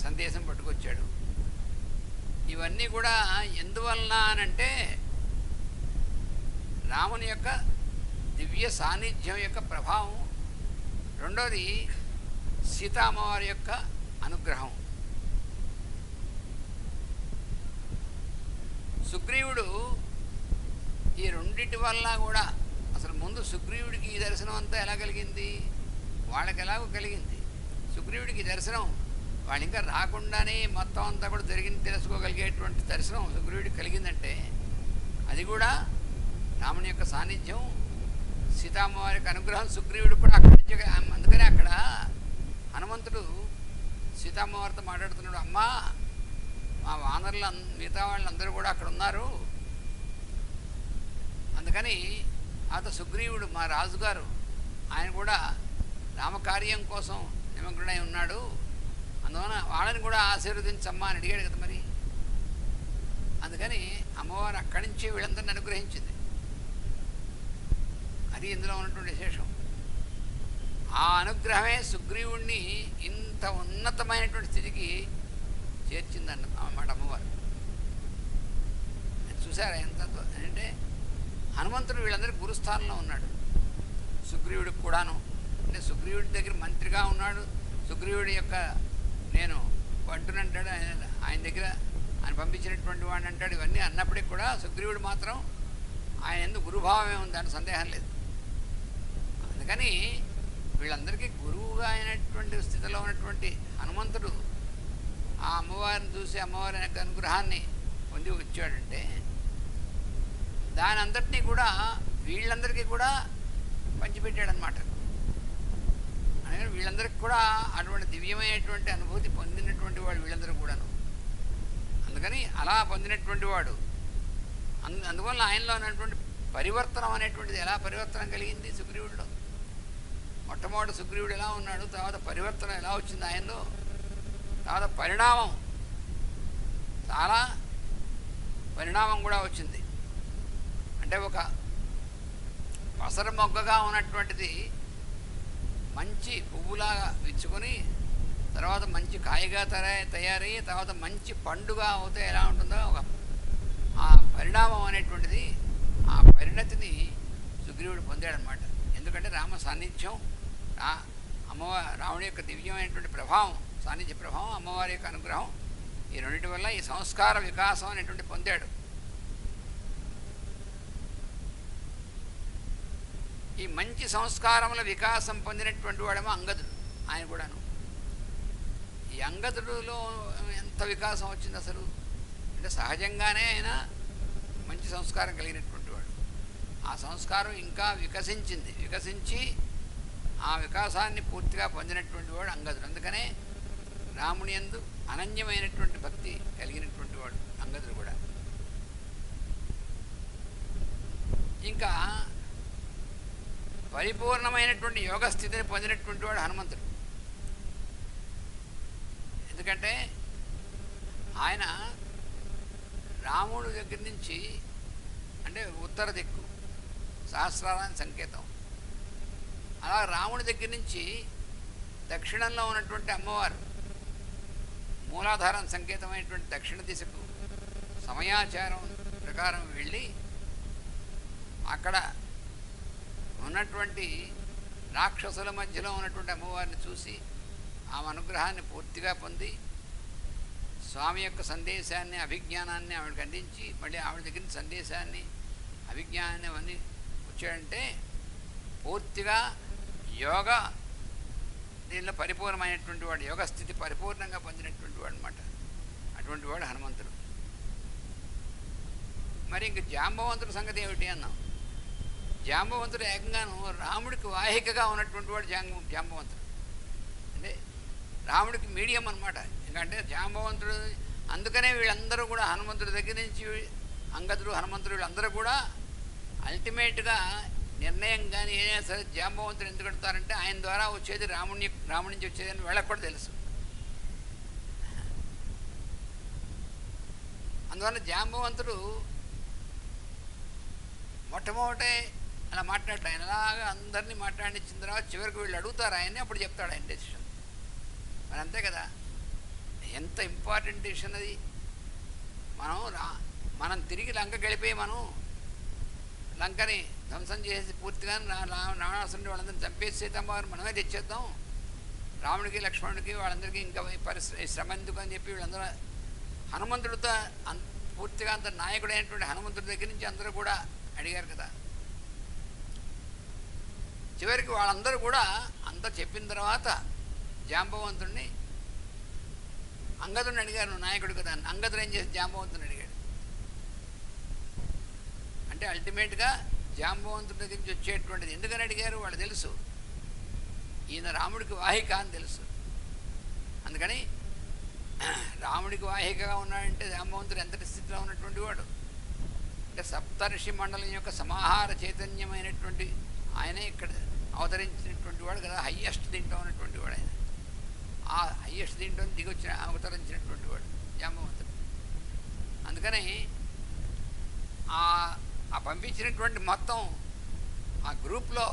సందేశం పట్టుకొచ్చాడు. ఇవన్నీ కూడా ఎందువలన అనంటే రాముని యొక్క దివ్య సాన్నిధ్యం యొక్క ప్రభావం. రెండోది సీతామ్మవారి యొక్క అనుగ్రహం. సుగ్రీవుడు ఈ రెండింటి వల్ల కూడా అసలు ముందు సుగ్రీవుడికి ఈ దర్శనం అంతా ఎలా కలిగింది? వాళ్ళకి ఎలాగో కలిగింది. సుగ్రీవుడికి దర్శనం వాళ్ళు ఇంకా రాకుండానే మొత్తం అంతా కూడా జరిగింది తెలుసుకోగలిగేటువంటి దర్శనం సుగ్రీవుడికి కలిగిందంటే అది కూడా రాముని యొక్క సాన్నిధ్యం, సీతామ్మవారికి అనుగ్రహం. సుగ్రీవుడు కూడా అక్కడి నుంచి, అందుకనే అక్కడ హనుమంతుడు సీతామ్మవారితో మాట్లాడుతున్నాడు. అమ్మా, మా వానరులు మిగతా వాళ్ళందరూ కూడా అక్కడ ఉన్నారు. అందుకని సుగ్రీవుడు మా రాజుగారు ఆయన కూడా రామకార్యం కోసం నిమగ్నుడై ఉన్నాడు. అందువలన వాళ్ళని కూడా ఆశీర్వదించమ్మా అని అడిగాడు కదా మరి. అందుకని అమ్మవారు అక్కడి నుంచి వీళ్ళందరిని అనుగ్రహించింది. అది ఇందులో ఉన్నటువంటి విశేషం. ఆ అనుగ్రహమే సుగ్రీవుణ్ణి ఇంత ఉన్నతమైనటువంటి స్థితికి చేర్చిందండి అన్నమాట అమ్మవారు. చూసారా ఎంత అంటే హనుమంతుడు వీళ్ళందరికీ గురుస్థానంలో ఉన్నాడు. సుగ్రీవుడికి కూడాను, అంటే సుగ్రీవుడి దగ్గర మంత్రిగా ఉన్నాడు. సుగ్రీవుడి యొక్క నేను అంటునంటాడు ఆయన దగ్గర, ఆయన పంపించినటువంటి వాడిని అంటాడు. ఇవన్నీ అన్నప్పటికీ కూడా సుగ్రీవుడు మాత్రం ఆయన ఎందుకు గురుభావమే ఉంది, దాని సందేహం లేదు. అందుకని వీళ్ళందరికీ గురువుగా అయినటువంటి స్థితిలో ఉన్నటువంటి హనుమంతుడు ఆ అమ్మవారిని చూసి అమ్మవారి యొక్క అనుగ్రహాన్ని పొంది వచ్చాడంటే దాని అంతటినీ కూడా వీళ్ళందరికీ కూడా పంచిపెట్టాడనమాట. అందుకని వీళ్ళందరికీ కూడా అటువంటి దివ్యమైనటువంటి అనుభూతి పొందినటువంటి వాడు వీళ్ళందరూ కూడాను. అందుకని అలా పొందినటువంటి వాడు. అందువల్ల ఆయనలో ఉన్నటువంటి పరివర్తనం అనేటువంటిది ఎలా పరివర్తనం కలిగింది సుగ్రీవుడిలో? మొట్టమొదటి సుగ్రీవుడు ఎలా ఉన్నాడు, తర్వాత పరివర్తన ఎలా వచ్చింది ఆయనలో, తర్వాత పరిణామం, చాలా పరిణామం కూడా వచ్చింది. అంటే ఒక పసర మొగ్గగా ఉన్నటువంటిది మంచి పువ్వులాగా విచ్చుకొని తర్వాత మంచి కాయగా తయారయ్యి తర్వాత మంచి పండుగ అవుతే ఎలా ఉంటుందో ఒక ఆ పరిణామం అనేటువంటిది, ఆ పరిణతిని సుగ్రీవుడు పొందాడనమాట. ఎందుకంటే రామ సాన్నిధ్యం, రాముడి యొక్క దివ్యమైనటువంటి ప్రభావం, సాన్నిధ్య ప్రభావం, అమ్మవారి యొక్క అనుగ్రహం, ఈ రెండింటి వల్ల ఈ సంస్కార వికాసం అనేటువంటి పొందాడు. ఈ మంచి సంస్కారముల వికాసం పొందినటువంటి వాడేమో అంగదుడు. ఆయన కూడాను ఈ అంగదుడిలో ఎంత వికాసం వచ్చింది అసలు అంటే సహజంగానే ఆయన మంచి సంస్కారం కలిగినటువంటి వాడు. ఆ సంస్కారం ఇంకా వికసించి ఆ వికాసాన్ని పూర్తిగా పొందినటువంటి వాడు అంగదుడు. అందుకనే రాముని యందు అనన్యమైనటువంటి భక్తి కలిగినటువంటి వాడు అంగదుడు కూడా. ఇంకా పరిపూర్ణమైనటువంటి యోగ స్థితిని పొందినటువంటి వాడు హనుమంతుడు. ఎందుకంటే ఆయన రాముడి దగ్గర నుంచి అంటే ఉత్తర దిక్కు సహస్రారానికి సంకేతం, అలా రాముడి దగ్గర నుంచి దక్షిణంలో ఉన్నటువంటి అమ్మవారు మూలాధారం సంకేతమైనటువంటి దక్షిణ దిశకు సమయాచారం ప్రకారం వెళ్ళి అక్కడ ఉన్నటువంటి రాక్షసుల మధ్యలో ఉన్నటువంటి అమ్మవారిని చూసి ఆమె అనుగ్రహాన్ని పూర్తిగా పొంది స్వామి యొక్క సందేశాన్ని అభిజ్ఞానాన్ని ఆవిడకి అందించి మళ్ళీ ఆవిడ దగ్గర సందేశాన్ని అభిజ్ఞానాన్ని అవన్నీ వచ్చాడంటే పూర్తిగా యోగ దీనిలో పరిపూర్ణమైనటువంటి వాడు, యోగ స్థితి పరిపూర్ణంగా పొందినటువంటి వాడు అనమాట. అటువంటి వాడు హనుమంతుడు. మరి ఇంక జాంబవంతుడి సంగతి ఏమిటి అన్నాం. జాంబవంతుడు ఏకంగాను రాముడికి వాహికగా ఉన్నటువంటి వాడు జాంబవంతుడు. అంటే రాముడికి మీడియం అనమాట. ఎందుకంటే జాంబవంతుడు, అందుకనే వీళ్ళందరూ కూడా హనుమంతుడి దగ్గర నుంచి అంగదుడు, హనుమంతుడు వీళ్ళందరూ కూడా అల్టిమేట్గా నిర్ణయం కానీ ఏదైనా సరే జాంబవంతుడు ఎందుకు కడతారంటే ఆయన ద్వారా వచ్చేది రాముడి నుంచి వచ్చేది అని వీళ్ళకి కూడా తెలుసు. అందువల్ల జాంబవంతుడు మొట్టమొదటే అలా మాట్లాడతాడు. ఆయన అలాగా అందరినీ మాట్లాడించిన తర్వాత చివరికి వీళ్ళు అడుగుతారు ఆయన్ని, అప్పుడు చెప్తాడు ఆయన డెసిషన్. మరి అంతే కదా, ఎంత ఇంపార్టెంట్ డెసిషన్ అది. మనం తిరిగి లంక గడిపోయి మనం లంకని ధ్వంసం చేసి పూర్తిగా రావణాసురుని వాళ్ళందరినీ చంపేసి సీతమ్మవారు మనమే తెచ్చేద్దాం, రాముడికి లక్ష్మణుడికి వాళ్ళందరికీ ఇంకా శ్రమ ఎందుకు అని చెప్పి వీళ్ళందరూ హనుమంతుడితో పూర్తిగా అంత నాయకుడైనటువంటి హనుమంతుడి దగ్గర నుంచి అందరూ కూడా అడిగారు కదా. చివరికి వాళ్ళందరూ కూడా అంతా చెప్పిన తర్వాత జాంబవంతుడిని అంగదుడిని అడిగారు, నాయకుడు కదా. అంగదుడు ఏం చేసి జాంబవంతుని అడిగాడు. అంటే అల్టిమేట్గా జాంబవంతుడి దగ్గర నుంచి వచ్చేటువంటిది ఎందుకని అడిగారు, వాళ్ళు తెలుసు ఈయన రాముడికి వాహిక అని తెలుసు. అందుకని రాముడికి వాహికగా ఉన్నాడంటే జాంబవంతుడు ఎంతటి స్థితిలో ఉన్నటువంటి వాడు అంటే సప్తర్షి మండలం యొక్క సమాహార చైతన్యమైనటువంటి ఆయనే ఇక్కడ అవతరించినటువంటి వాడు కదా. హయ్యెస్ట్ దీంట్లో ఉన్నటువంటి వాడు ఆయన. ఆ హయ్యెస్ట్ దీంట్లో అవతరించినటువంటి వాడు జాంబవంతుడు. అందుకని ఆ పంపించినటువంటి మొత్తం ఆ గ్రూప్లో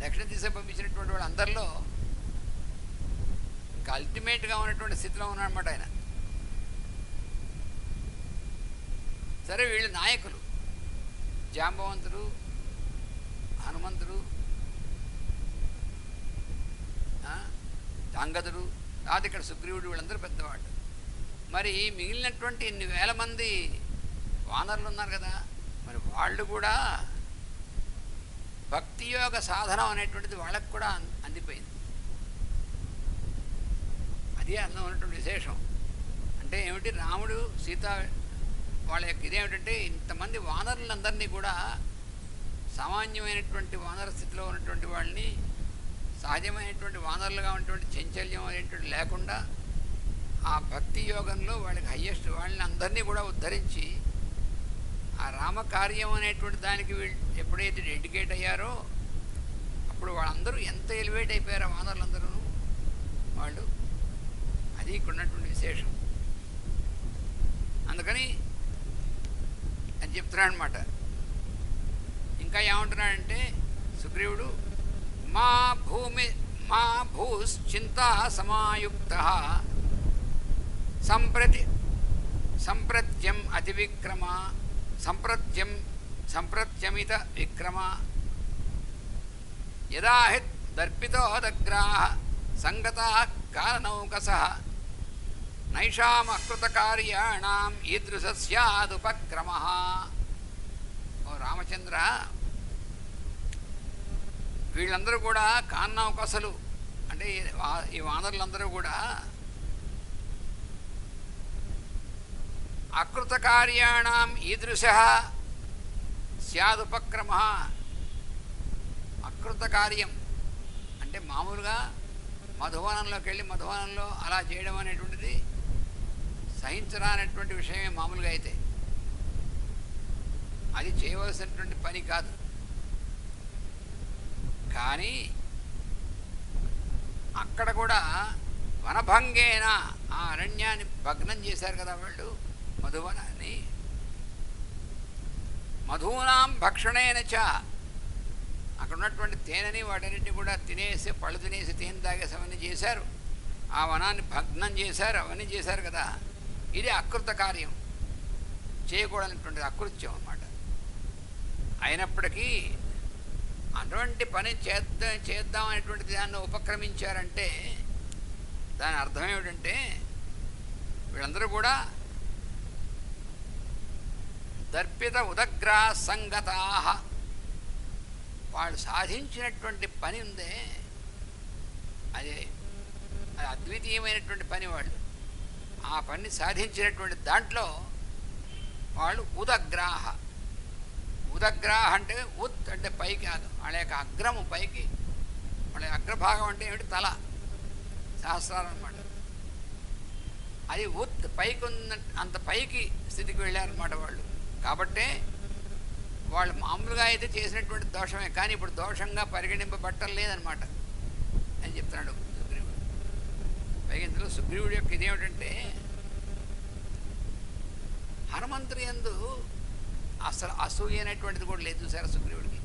దక్షిణ దిశ పంపించినటువంటి వాడు అందరిలో ఇంకా అల్టిమేట్గా ఉన్నటువంటి స్థితిలో ఉన్నాడనమాట ఆయన. సరే, వీళ్ళు నాయకులు జాంబవంతుడు, హనుమంతుడు, అంగదుడు, తర్వాత ఇక్కడ సుగ్రీవుడు, వీళ్ళందరూ పెద్దవాళ్ళు. మరి మిగిలినటువంటి ఇన్ని వేల మంది వానరులు ఉన్నారు కదా, మరి వాళ్ళు కూడా భక్తి యోగ సాధనం అనేటువంటిది వాళ్ళకు కూడా అందిపోయింది. అది అందులో ఉన్నటువంటి విశేషం. అంటే ఏమిటి, రాముడు సీత వాళ్ళ యొక్క ఇదేమిటంటే ఇంతమంది వానరులందరినీ కూడా సామాన్యమైనటువంటి వానర స్థితిలో ఉన్నటువంటి వాళ్ళని సహజమైనటువంటి వానరులుగా ఉన్నటువంటి చంచల్యం అనేటువంటి లేకుండా ఆ భక్తి యోగంలో వాళ్ళకి హయ్యెస్ట్ వాళ్ళని అందరినీ కూడా ఉద్ధరించి ఆ రామకార్యం అనేటువంటి దానికి వీళ్ళు ఎప్పుడైతే డెడికేట్ అయ్యారో అప్పుడు వాళ్ళందరూ ఎంత ఎలివేట్ అయిపోయారో వానరులందరూ వాళ్ళు. అది ఇక్కడ ఉన్నటువంటి విశేషం. అందుకని అని చెప్తున్నాడు అనమాట. ఇంకా ఏమంటున్నాడంటే సుగ్రీవుడు, మా భూశ్చింతా సమాయుక్త సంప్రత్యం అతి విక్రమ సంప్రత్యమిత విక్రమ యదా హి దర్పితో దగ్రాః సంగతాః కాలనౌకసః నైషామకృతకార్యాణాం ఈదృశస్యాదుపక్రమః. ఓ రామచంద్ర, వీళ్ళందరూ కూడా కాన్నవకసలు అంటే ఈ వానరులందరూ కూడా అకృతకార్యాణం ఈదృశః స్యాదుపక్రమ. అకృతకార్యం అంటే మామూలుగా మధువనంలోకి వెళ్ళి మధువనంలో అలా చేయడం అనేటువంటిది సహించరానటువంటి విషయమే మామూలుగా అయితే. అది చేయవలసినటువంటి పని కాదు. కానీ అక్కడ కూడా వనభంగేన ఆ అరణ్యాన్ని భగ్నం చేశారు కదా వాళ్ళు, మధువనాన్ని. మధూనాం భక్షణేన చ, అక్కడ ఉన్నటువంటి తేనెని వాటన్నిటిని కూడా తినేసి పళ్ళు తినేసి తేనె తాగేసి అవన్నీ చేశారు. ఆ వనాన్ని భగ్నం చేశారు, అవన్నీ చేశారు కదా. ఇది అకృత కార్యం, చేయకూడనటువంటిది అకృత్యం అన్నమాట. అయినప్పటికీ అటువంటి పని చేద్దాం అనేటువంటి దాన్ని ఉపక్రమించారంటే దాని అర్థం ఏమిటంటే వీళ్ళందరూ కూడా దర్పిత ఉదగ్రా సంగతా. వాళ్ళు సాధించినటువంటి పని ఉందే అది అద్వితీయమైనటువంటి పని. వాళ్ళు ఆ పని సాధించినటువంటి దాంట్లో వాళ్ళు ఉదగ్రాహ. ఉదగ్రాహ అంటే ఉత్ అంటే పైకి, వాళ్ళ యొక్క అగ్రము పైకి, వాళ్ళ అగ్రభాగం అంటే ఏమిటి, తల, సహస్రాలు అనమాట. అది ఉత్ పైకి ఉన్న అంత పైకి స్థితికి వెళ్ళారనమాట వాళ్ళు. కాబట్టే వాళ్ళు మామూలుగా అయితే చేసినటువంటి దోషమే, కానీ ఇప్పుడు దోషంగా పరిగణింపబట్టం లేదనమాట అని చెప్తున్నాడు సుగ్రీవుడు. పైగా ఇందులో సుగ్రీవుడి యొక్క ఇదేమిటంటే హనుమంతుడి యందు అసలు అసూయ అనేటువంటిది కూడా లేదు చూసారా సుగ్రీవుడికి.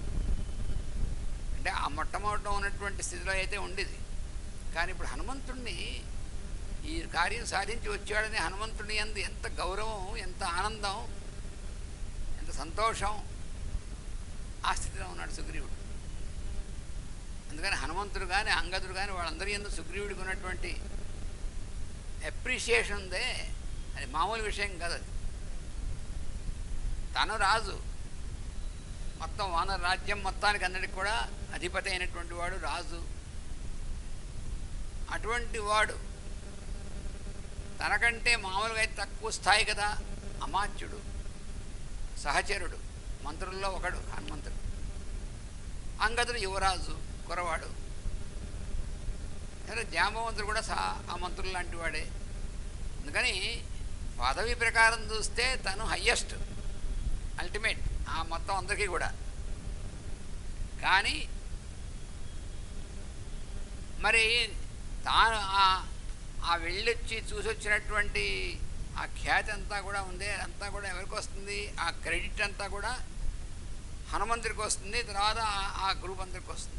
అంటే ఆ మొట్టమొదట ఉన్నటువంటి స్థితిలో అయితే ఉండేది, కానీ ఇప్పుడు హనుమంతుడిని ఈ కార్యం సాధించి వచ్చాడని హనుమంతుడి యందు ఎంత గౌరవం, ఎంత ఆనందం, ఎంత సంతోషం, ఆ స్థితిలో ఉన్నాడు సుగ్రీవుడు. అందుకని హనుమంతుడు కానీ అంగదుడు కానీ వాళ్ళందరి యందు సుగ్రీవుడికి ఉన్నటువంటి అప్రిషియేషన్ ఉందే అది మామూలు విషయం కాదు. అది తను రాజు, మొత్తం వానర రాజ్యం మొత్తానికి అందరికి కూడా అధిపతి అయినటువంటి వాడు రాజు. అటువంటి వాడు తనకంటే మామూలుగా అయితే తక్కువ స్థాయి కదా, అమాత్యుడు, సహచరుడు, మంత్రుల్లో ఒకడు హనుమంతుడు. అంగదుడు యువరాజు, కురవాడు. సరే జాంబవంతుడు కూడా ఆ మంత్రులు లాంటి వాడే. అందుకని పదవి ప్రకారం చూస్తే తను హయ్యెస్ట్, అల్టిమేట్ ఆ మొత్తం అందరికీ కూడా. కానీ మరి తాను ఆ వెళ్ళొచ్చి చూసి వచ్చినటువంటి ఆ ఖ్యాతి అంతా కూడా ఉంది, అంతా కూడా ఎవరికి వస్తుంది, ఆ క్రెడిట్ అంతా కూడా హనుమంతుడికి వస్తుంది, తర్వాత ఆ గ్రూప్ అందరికి వస్తుంది.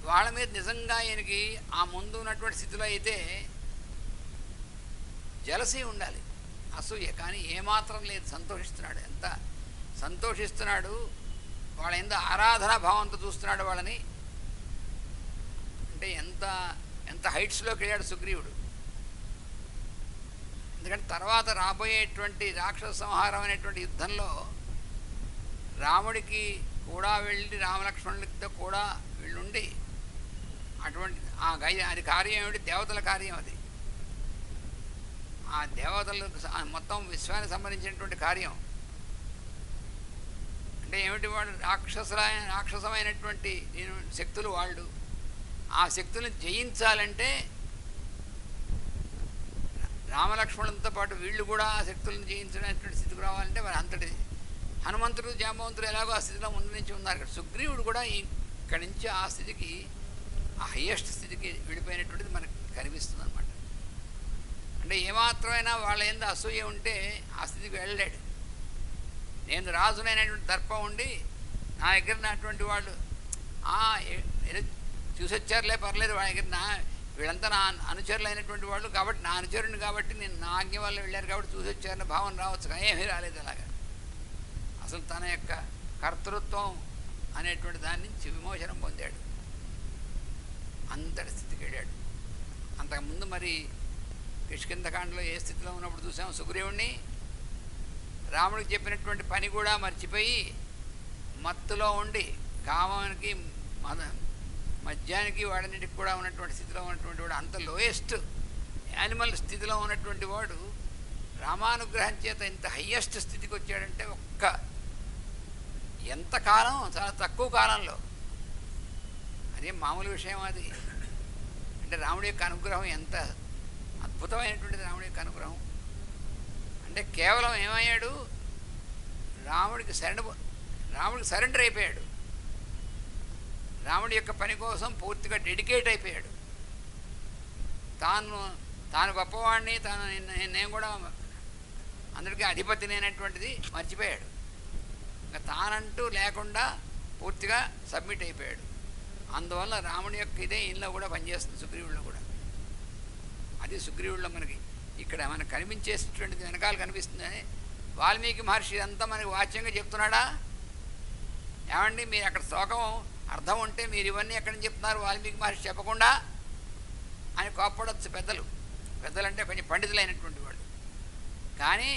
వాళ్ళ మీద నిజంగా ఈయనకి ఆ ముందు ఉన్నటువంటి స్థితిలో అయితే జలసీ ఉండాలి, అసూయ, కానీ ఏమాత్రం లేదు. సంతోషిస్తున్నాడు, ఎంత సంతోషిస్తున్నాడు, వాళ్ళ ఎంత ఆరాధనా భావంతో చూస్తున్నాడు వాళ్ళని. అంటే ఎంత ఎంత హైట్స్లోకి వెళ్ళాడు సుగ్రీవుడు. ఎందుకంటే తర్వాత రాబోయేటువంటి రాక్షస సంహారం అనేటువంటి యుద్ధంలో రాముడికి కూడా వెళ్ళి రామలక్ష్మణులతో కూడా వీళ్ళుండి అటువంటి అది కార్యం ఏమిటి, దేవతల కార్యం అది. ఆ దేవతలకు మొత్తం విశ్వానికి సంబంధించినటువంటి కార్యం. అంటే ఏమిటి, వాళ్ళు రాక్షసమైనటువంటి శక్తులు వాళ్ళు. ఆ శక్తులను జయించాలంటే రామలక్ష్మణులతో పాటు వీళ్ళు కూడా ఆ శక్తులను జయించడానికి స్థితికి రావాలంటే మరి అంతటి హనుమంతుడు జాంబవంతుడు ఎలాగో ఆ స్థితిలో ముందు నుంచి ఉన్నారు కదా. సుగ్రీవుడు కూడా ఇక్కడి నుంచి ఆ స్థితికి, ఆ హయ్యెస్ట్ స్థితికి వెళ్ళిపోయినటువంటిది మనకు కనిపిస్తుంది అనమాట. అంటే ఏమాత్రమైనా వాళ్ళ ఎంత అసూయ ఉంటే ఆ స్థితికి వెళ్ళలేడు. నేను రాజునైనటువంటి దర్పం ఉండి నా దగ్గర అటువంటి వాళ్ళు ఏదో చూసొచ్చారులే పర్లేదు, వాళ్ళ దగ్గర వీళ్ళంతా నా అనుచరులు అయినటువంటి వాళ్ళు కాబట్టి, నా అనుచరుని కాబట్టి, నేను నా ఆజ్ఞ వల్ల వెళ్ళారు కాబట్టి చూసి వచ్చారన్న భావన రావచ్చు, కానీ ఏమీ రాలేదు అలాగా. అసలు తన యొక్క కర్తృత్వం అనేటువంటి దాని నుంచి విమోచనం పొందాడు, అంతటి స్థితికి వెళ్ళాడు. అంతకుముందు మరి కిష్కింధకాండలో ఏ స్థితిలో ఉన్నప్పుడు చూసాము సుగ్రీవుణ్ణి, రాముడికి చెప్పినటువంటి పని కూడా మర్చిపోయి మత్తులో ఉండి కామానికి మద్యానికి వాడన్నిటికి కూడా ఉన్నటువంటి స్థితిలో ఉన్నటువంటి వాడు, అంత లోయెస్ట్ యానిమల్ స్థితిలో ఉన్నటువంటి వాడు రామానుగ్రహం చేత ఇంత హయ్యెస్ట్ స్థితికి వచ్చాడంటే ఎంతకాలం, చాలా తక్కువ కాలంలో. అదే మామూలు విషయం అది. అంటే రాముడి యొక్క అనుగ్రహం ఎంత అద్భుతమైనటువంటిది, రాముడి యొక్క అనుగ్రహం. అంటే కేవలం ఏమయ్యాడు, రాముడికి సరెండర్ అయిపోయాడు. రాముడి యొక్క పని కోసం పూర్తిగా డెడికేట్ అయిపోయాడు. తాను గొప్పవాడిని, నేను కూడా అందరికీ అధిపతిని అనేటువంటిది మర్చిపోయాడు. ఇంకా తానంటూ లేకుండా పూర్తిగా సబ్మిట్ అయిపోయాడు. అందువల్ల రాముడి యొక్క ఇదే ఈయనలో కూడా పనిచేస్తుంది, సుగ్రీవుల్లో కూడా. అది సుగ్రీవుల్లో మనకి ఇక్కడ మనకు కనిపించేటటువంటిది వెనకాల కనిపిస్తుంది. వాల్మీకి మహర్షి అంతా మనకి వాచ్యంగా చెప్తున్నాడా? ఏమండి మీరు అక్కడ శ్లోకం అర్థం ఉంటే మీరు ఇవన్నీ ఎక్కడి నుంచి చెప్తున్నారు వాల్మీకి మహర్షి చెప్పకుండా అని కోప్పడవచ్చు పెద్దలు. పెద్దలంటే కొంచెం పండితులైనటువంటి వాళ్ళు. కానీ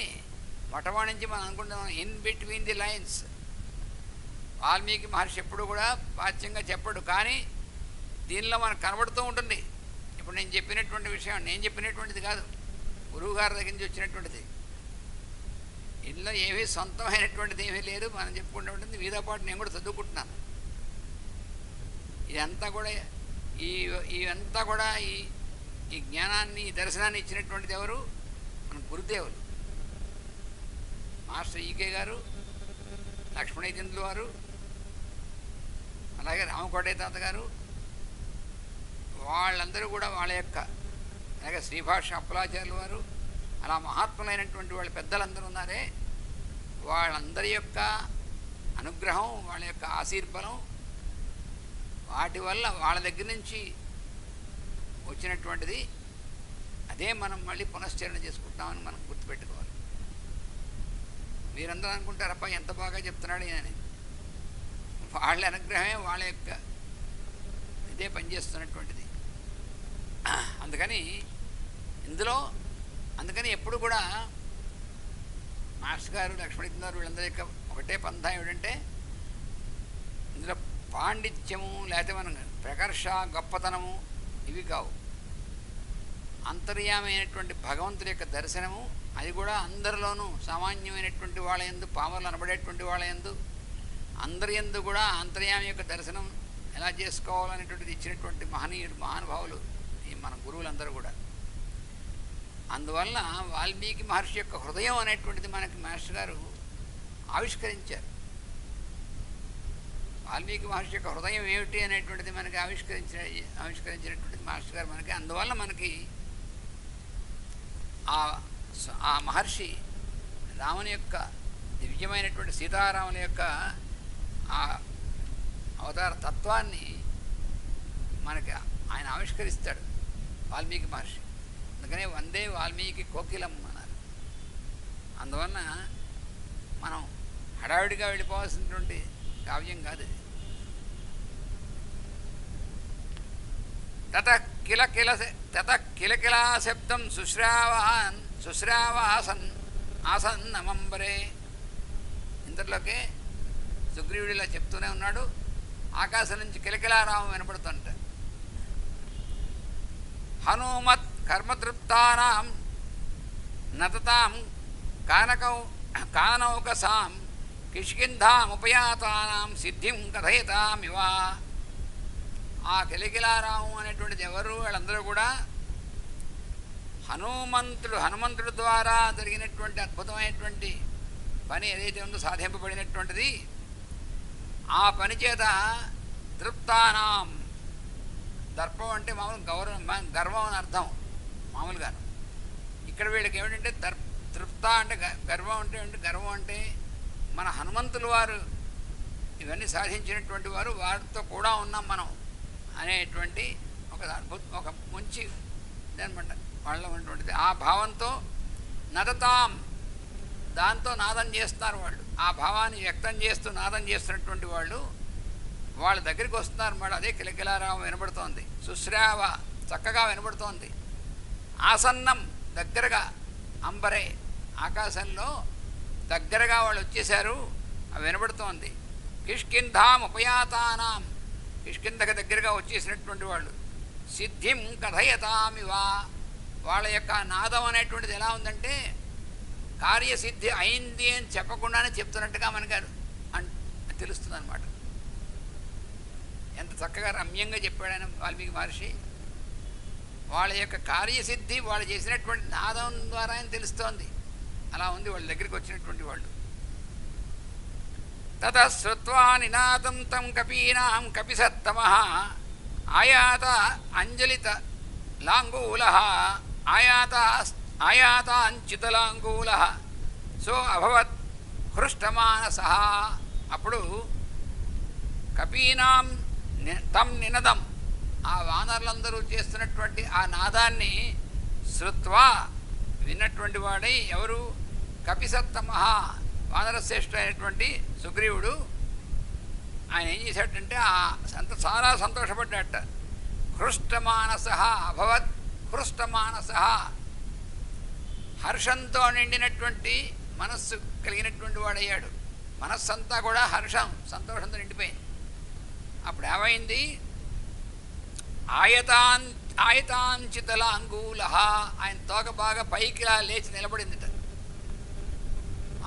మొట్టమొదటి నుంచి మనం అనుకుంటున్నాం in between the lines. Valmiki Maharshi ఎప్పుడు కూడా వాచ్యంగా చెప్పడు, కానీ దీనిలో మనకు కనబడుతూ ఉంటుంది. ఇప్పుడు నేను చెప్పినటువంటి విషయం నేను చెప్పినటువంటిది కాదు, గురువు గారి దగ్గర నుంచి వచ్చినటువంటిది. ఇందులో ఏమీ సొంతమైనటువంటిది ఏమీ లేదు, మనం చెప్పుకుంటూ ఉంటుంది. మీతో పాటు నేను కూడా చదువుకుంటున్నాను. ఇదంతా కూడా ఇవంతా కూడా ఈ జ్ఞానాన్ని, ఈ దర్శనాన్ని ఇచ్చినటువంటిది ఎవరు? మన గురుదేవులు. మాస్టర్ ఈకే గారు, లక్ష్మణైతంద్రులు వారు, అలాగే రామకోటయ్య తాత గారు, వాళ్ళందరూ కూడా వాళ్ళ యొక్క, అలాగే శ్రీభాష అప్పలాచార్యులు వారు, అలా మహాత్ములైనటువంటి వాళ్ళ పెద్దలందరూ ఉన్నారే, వాళ్ళందరి యొక్క అనుగ్రహం, వాళ్ళ యొక్క ఆశీర్బలం, వాటి వల్ల వాళ్ళ దగ్గర నుంచి వచ్చినటువంటిది. అదే మనం మళ్ళీ పునశ్చరణ చేసుకుంటామని మనం గుర్తుపెట్టుకోవాలి. మీరందరూ అనుకుంటారప్ప ఎంత బాగా చెప్తున్నాడు అని. వాళ్ళ అనుగ్రహమే వాళ్ళ యొక్క ఇదే పనిచేస్తున్నటువంటిది. అందుకని ఎప్పుడు కూడా మాస్టర్ గారు, లక్ష్మణ్ గారు, వీళ్ళందరి యొక్క ఒకటే పంథా ఏమిటంటే, ఇందులో పాండిత్యము లేకపోతే మనం ప్రకర్ష, గొప్పతనము ఇవి కావు. అంతర్యామైనటువంటి భగవంతుడి యొక్క దర్శనము, అది కూడా అందరిలోనూ సామాన్యమైనటువంటి వాళ్ళ యందు, పామర్లు అనబడేటువంటి వాళ్ళ యందు, అందరి యందు కూడా అంతర్యామి యొక్క దర్శనం ఎలా చేసుకోవాలనేటువంటిది ఇచ్చినటువంటి మహనీయుడు, మహానుభావులు ఈ మన గురువులందరూ కూడా. అందువల్ల వాల్మీకి మహర్షి యొక్క హృదయం అనేటువంటిది మనకి మాస్టర్ గారు ఆవిష్కరించారు. వాల్మీకి మహర్షి యొక్క హృదయం ఏమిటి అనేటువంటిది మనకి ఆవిష్కరించినటువంటిది మాస్టర్ గారు మనకి. అందువల్ల మనకి ఆ మహర్షి రాముని యొక్క దివ్యమైనటువంటి సీతారాముల యొక్క ఆ అవతార తత్వాన్ని మనకి ఆయన ఆవిష్కరిస్తాడు వాల్మీకి మహర్షి. అందుకనే వందే వాల్మీకి కోకిలం అన్నారు. అందువలన మనం హడావిడిగా వెళ్ళిపోవాల్సినటువంటి కావ్యం కాదు. తత కిలకిలా శబ్దం శుశ్రావాసన్ ఆసన్నమంబరే. ఇంతలోకే సుగ్రీవుడు ఇలా చెప్తూనే ఉన్నాడు, ఆకాశం నుంచి కిలకిలారామం వినపడుతుంట. హనుమత్ కర్మతృప్తానాం నతతాం కానౌకసాం కిష్కింధాముపయాతానాం సిద్ధిం కథయతామివ. ఆ కిలకిలారామం అనేటువంటిది ఎవరు? వాళ్ళందరూ కూడా హనుమంతుడి ద్వారా జరిగినటువంటి అద్భుతమైనటువంటి పని ఏదైతే ఉందో, సాధింపబడినటువంటిది, ఆ పని చేత తృప్తానాం, దర్పం అంటే మామూలు గర్వం అని అర్థం మామూలుగా. ఇక్కడ వీళ్ళకి ఏమిటంటే తృప్త అంటే గర్వం అంటే మన హనుమంతుల వారు ఇవన్నీ సాధించినటువంటి వారు, వారితో కూడా ఉన్నాం మనం అనేటువంటి ఒక మంచి ఇదనమాట వాళ్ళలో ఉన్నటువంటిది. ఆ భావంతో నదతాం, దాంతో నాదం చేస్తున్నారు వాళ్ళు. ఆ భావాన్ని వ్యక్తం చేస్తూ నాదం చేస్తున్నటువంటి వాళ్ళు వాళ్ళ దగ్గరికి వస్తున్నారు అన్నమాట. అదే కిలకిలారామం వినబడుతోంది. శుశ్రావ, చక్కగా వినబడుతోంది. ఆసన్నం, దగ్గరగా. అంబరే, ఆకాశంలో దగ్గరగా వాళ్ళు వచ్చేశారు, అవి వినబడుతోంది. కిష్కింధాం ఉపయాతానాం, కిష్కింధకు దగ్గరగా వచ్చేసినటువంటి వాళ్ళు. సిద్ధిం కథయతామివా, వాళ్ళ యొక్క నాదం అనేటువంటిది ఎలా ఉందంటే కార్యసిద్ధి అయింది అని చెప్పకుండానే చెప్తున్నట్టుగా మనకు తెలుస్తుంది అన్నమాట. ఎంత చక్కగా రమ్యంగా చెప్పాడని వాల్మీకి మహర్షి. వాళ్ళ యొక్క కార్యసిద్ధి వాళ్ళు చేసినటువంటి నాదం ద్వారా అని తెలుస్తోంది. అలా ఉంది వాళ్ళ దగ్గరికి వచ్చినటువంటి వాళ్ళు. తతశ్రుత్వా నినాదం తం కపీనాం కపిసత్తమః ఆయాత అంజలిత లాంగూలః ఆయాతాంచితలాంగూలః సో అభవత్ హృష్టమానసః. అప్పుడు కపీనాం తం నినదం, ఆ వానరులందరూ చేస్తున్నటువంటి ఆ నాదాన్ని శ్రుత్వా, విన్నటువంటి వాడై ఎవరు? కపిసత్తమ, వానరశ్రేష్ఠ అయినటువంటి సుగ్రీవుడు. ఆయన ఏం చేశాడంటే చాలా సంతోషపడ్డాట. హృష్టమానస అభవత్, హృష్టమానస, హర్షంతో నిండినటువంటి మనస్సు కలిగినటువంటి వాడయ్యాడు. మనస్సంతా కూడా హర్షం, సంతోషంతో నిండిపోయింది. అప్పుడు ఏమైంది? ఆయతాంచితల అంగూల, ఆయన తోక బాగా పైకిలా లేచి నిలబడిందిట.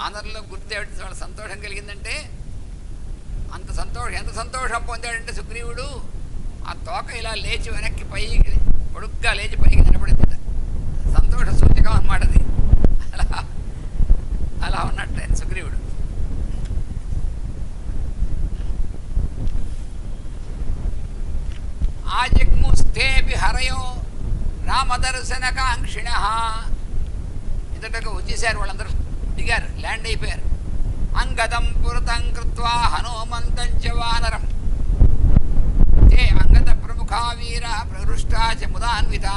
ఆంధ్రలో గుర్తేమిటి వాళ్ళ సంతోషం కలిగిందంటే, అంత సంతోషం, ఎంత సంతోషం పొందాడంటే సుగ్రీవుడు, ఆ తోక ఇలా లేచి వెనక్కి పైకి పొడుగ్గా లేచి పైకి నిలబడిందిట. సంతోష సూచకం అన్నమాట అది. అలా ఉన్నట్టు ఆయన సుగ్రీవుడు. ఆజగ్ముస్తేపి హరయో రామదర్శన కాంక్షిణ, ఇంతటకు వచ్చేసారు వాళ్ళందరూ, దిగారు, ల్యాండ్ అయిపోయారు. అంగదం పురతం కృత్వా హనుమంతం చ వానరం, తే అంగద ప్రముఖా వీర ప్రహృష్టా చ ముదాన్వితా,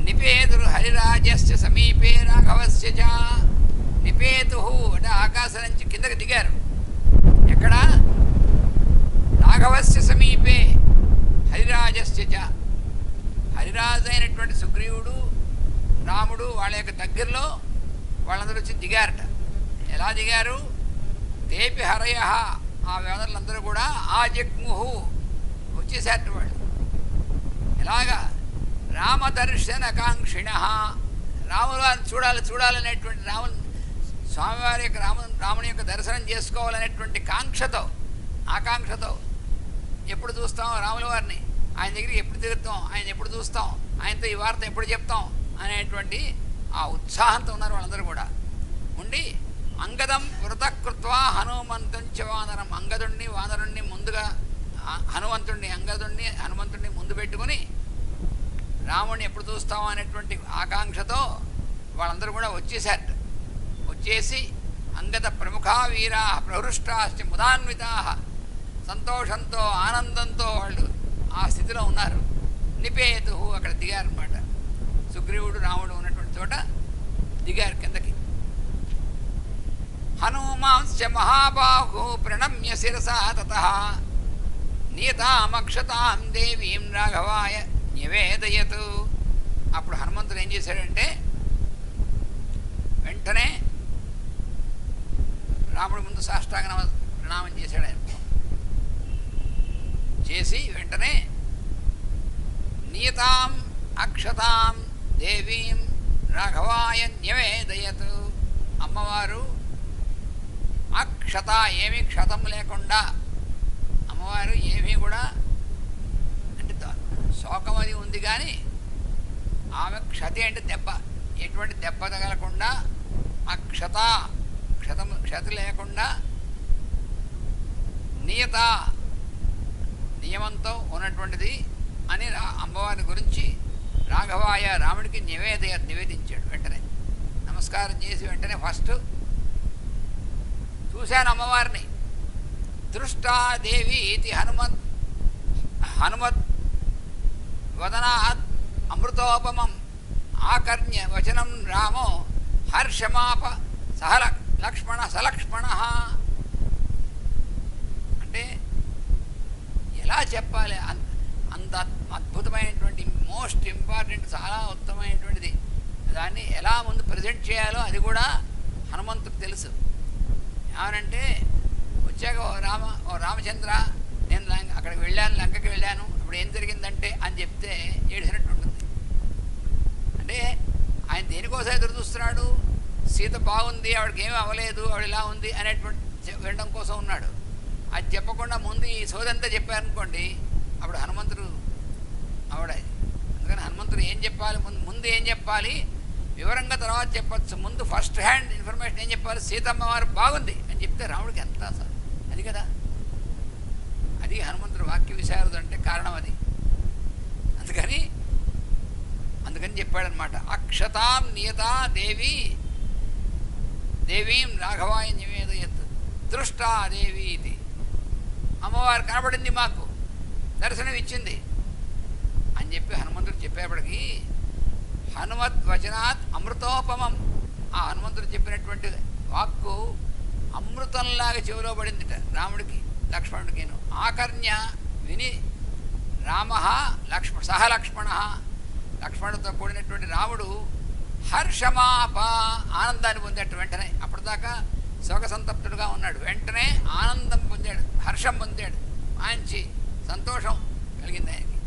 నిపేతురు హరిరాజస్య సమీపే రాఘవస్య చ. నిపేతు అంటే ఆకాశం నుంచి కిందకి దిగారు. ఎక్కడ? రాఘవస్య సమీపే హరిరాజస్య చ, హరిరాజు అయినటువంటి సుగ్రీవుడు రాముడు వాళ్ళ యొక్క దగ్గరలో వాళ్ళందరూ వచ్చి దిగారట. ఎలా దిగారు? తేపి హరయ, ఆ వేదలందరూ కూడా ఆజగ్ముహు వచ్చేసారట వాళ్ళు. ఎలాగా? రామదర్శన కాంక్షిణ, రాములను చూడాలనేటువంటి స్వామివారి యొక్క రాముని యొక్క దర్శనం చేసుకోవాలనేటువంటి కాంక్షతో, ఆకాంక్షతో, ఎప్పుడు చూస్తాం రాముల వారిని, ఆయన దగ్గరికి ఎప్పుడు తిరుగుతాం, ఆయన ఎప్పుడు చూస్తాం, ఆయనతో ఈ వార్త ఎప్పుడు చెప్తాం అనేటువంటి ఆ ఉత్సాహంతో ఉన్నారు వాళ్ళందరూ కూడా ఉండి. అంగదం వృతకృత్వా హనుమంతం చ వానరం, అంగదుణ్ణి వానరుణ్ణి ముందుగా, హనుమంతుడిని ముందు పెట్టుకుని రాముడిని ఎప్పుడు చూస్తాం అనేటువంటి ఆకాంక్షతో వాళ్ళందరూ కూడా వచ్చేసారట. వచ్చేసి అంగద ప్రముఖా వీరా ప్రహృష్టాశ్చ ముదాన్వితా, సంతోషంతో ఆనందంతో వాళ్ళు ఆ స్థితిలో ఉన్నారు. నిపేతు, అక్కడ దిగారన్నమాట. సుగ్రీవుడు రాముడు ఉన్నటువంటి చోట దిగారు కిందకి. హనుమాంశ్చ మహాబాహు ప్రణమ్య శిరసా తతః నీతామక్షతాం దేవీం రాఘవాయ నివేదయతు. అప్పుడు హనుమంతుడు ఏం చేశాడంటే, వెంటనే రాముడి ముందు సాష్టాంగ ప్రణామం చేశాడు. ఆయన చేసి వెంటనే నీతాం అక్షతాం దేవీం రాఘవాయ నివేదయతు, అమ్మవారు అక్షత, ఏమీ క్షతం లేకుండా, అమ్మవారు ఏమీ కూడా అంటే శోకం అది ఉంది కానీ ఆమె క్షతి అంటే దెబ్బ, ఎటువంటి దెబ్బ తగలకుండా, అక్షత క్షతి లేకుండా, నియత నియమంతో ఉన్నటువంటిది అని అమ్మవారి గురించి రాఘవాయ రాముడికి నివేదించాడు. వెంటనే నమస్కారం చేసి వెంటనే ఫస్ట్ చూశాను అమ్మవారిని. దృష్టాదేవి ఇది హనుమత్ వదనాత్ అమృతోపమం ఆకర్ణ్య వచనం రామో హర్షమాప సలక్ష్మణ. అంటే ఎలా చెప్పాలి, అంత అద్భుతమైనటువంటి మోస్ట్ ఇంపార్టెంట్, చాలా ఉత్తమమైనటువంటిది, దాన్ని ఎలా ముందు ప్రజెంట్ చేయాలో అది కూడా హనుమంతుడికి తెలుసు. ఏమనంటే వచ్చాక ఓ రామచంద్ర, నేను అక్కడికి వెళ్ళాను, లంకకి వెళ్ళాను, ఇప్పుడు ఏం జరిగిందంటే అని చెప్తే ఏడిసినట్టు ఉంటుంది. అంటే ఆయన దేనికోసం ఎదురు చూస్తున్నాడు? సీత బాగుంది, ఆవిడకి ఏమీ అవ్వలేదు, ఆవిడ ఇలా ఉంది అనేటువంటి వినడం కోసం ఉన్నాడు. అది చెప్పకుండా ముందు ఈ సోదంతా చెప్పారనుకోండి, అప్పుడు హనుమంతుడు ఆవిడ. అందుకని హనుమంతుడు ఏం చెప్పాలి, ముందు ఏం చెప్పాలి వివరంగా తర్వాత చెప్పచ్చు. ముందు ఫస్ట్ హ్యాండ్ ఇన్ఫర్మేషన్ ఏం చెప్పాలి? సీతమ్మ వారు బాగుంది అని చెప్తే రాముడికి ఎంత అది కదా. అది హనుమంతుడు వాక్య విశారదు అంటే కారణం అది. అందుకని చెప్పాడనమాట. అక్షతాం నియతా దేవీం రాఘవాయ నివేదయత్ దృష్టా దేవి ఇది. అమ్మవారు కనబడింది మాకు, దర్శనం ఇచ్చింది అని చెప్పి హనుమంతుడు చెప్పేప్పటికీ హనుమత్ వచనాత్ అమృతోపమం. ఆ హనుమంతుడు చెప్పినటువంటి వాక్కు అమృతంలాగా చెవిలో పడిందిట రాముడికి లక్ష్మణుడికిను. ఆకర్ణ్య విని రామ సహలక్ష్మణ, లక్ష్మణుడితో కూడినటువంటి రాముడు హర్షమాప, ఆనందాన్ని పొందాడు వెంటనే. అప్పటిదాకా శోకసంతప్తుడుగా ఉన్నాడు, వెంటనే ఆనందం పొందాడు, హర్షం పొందాడు, మంచి సంతోషం కలిగింది ఆయనకి.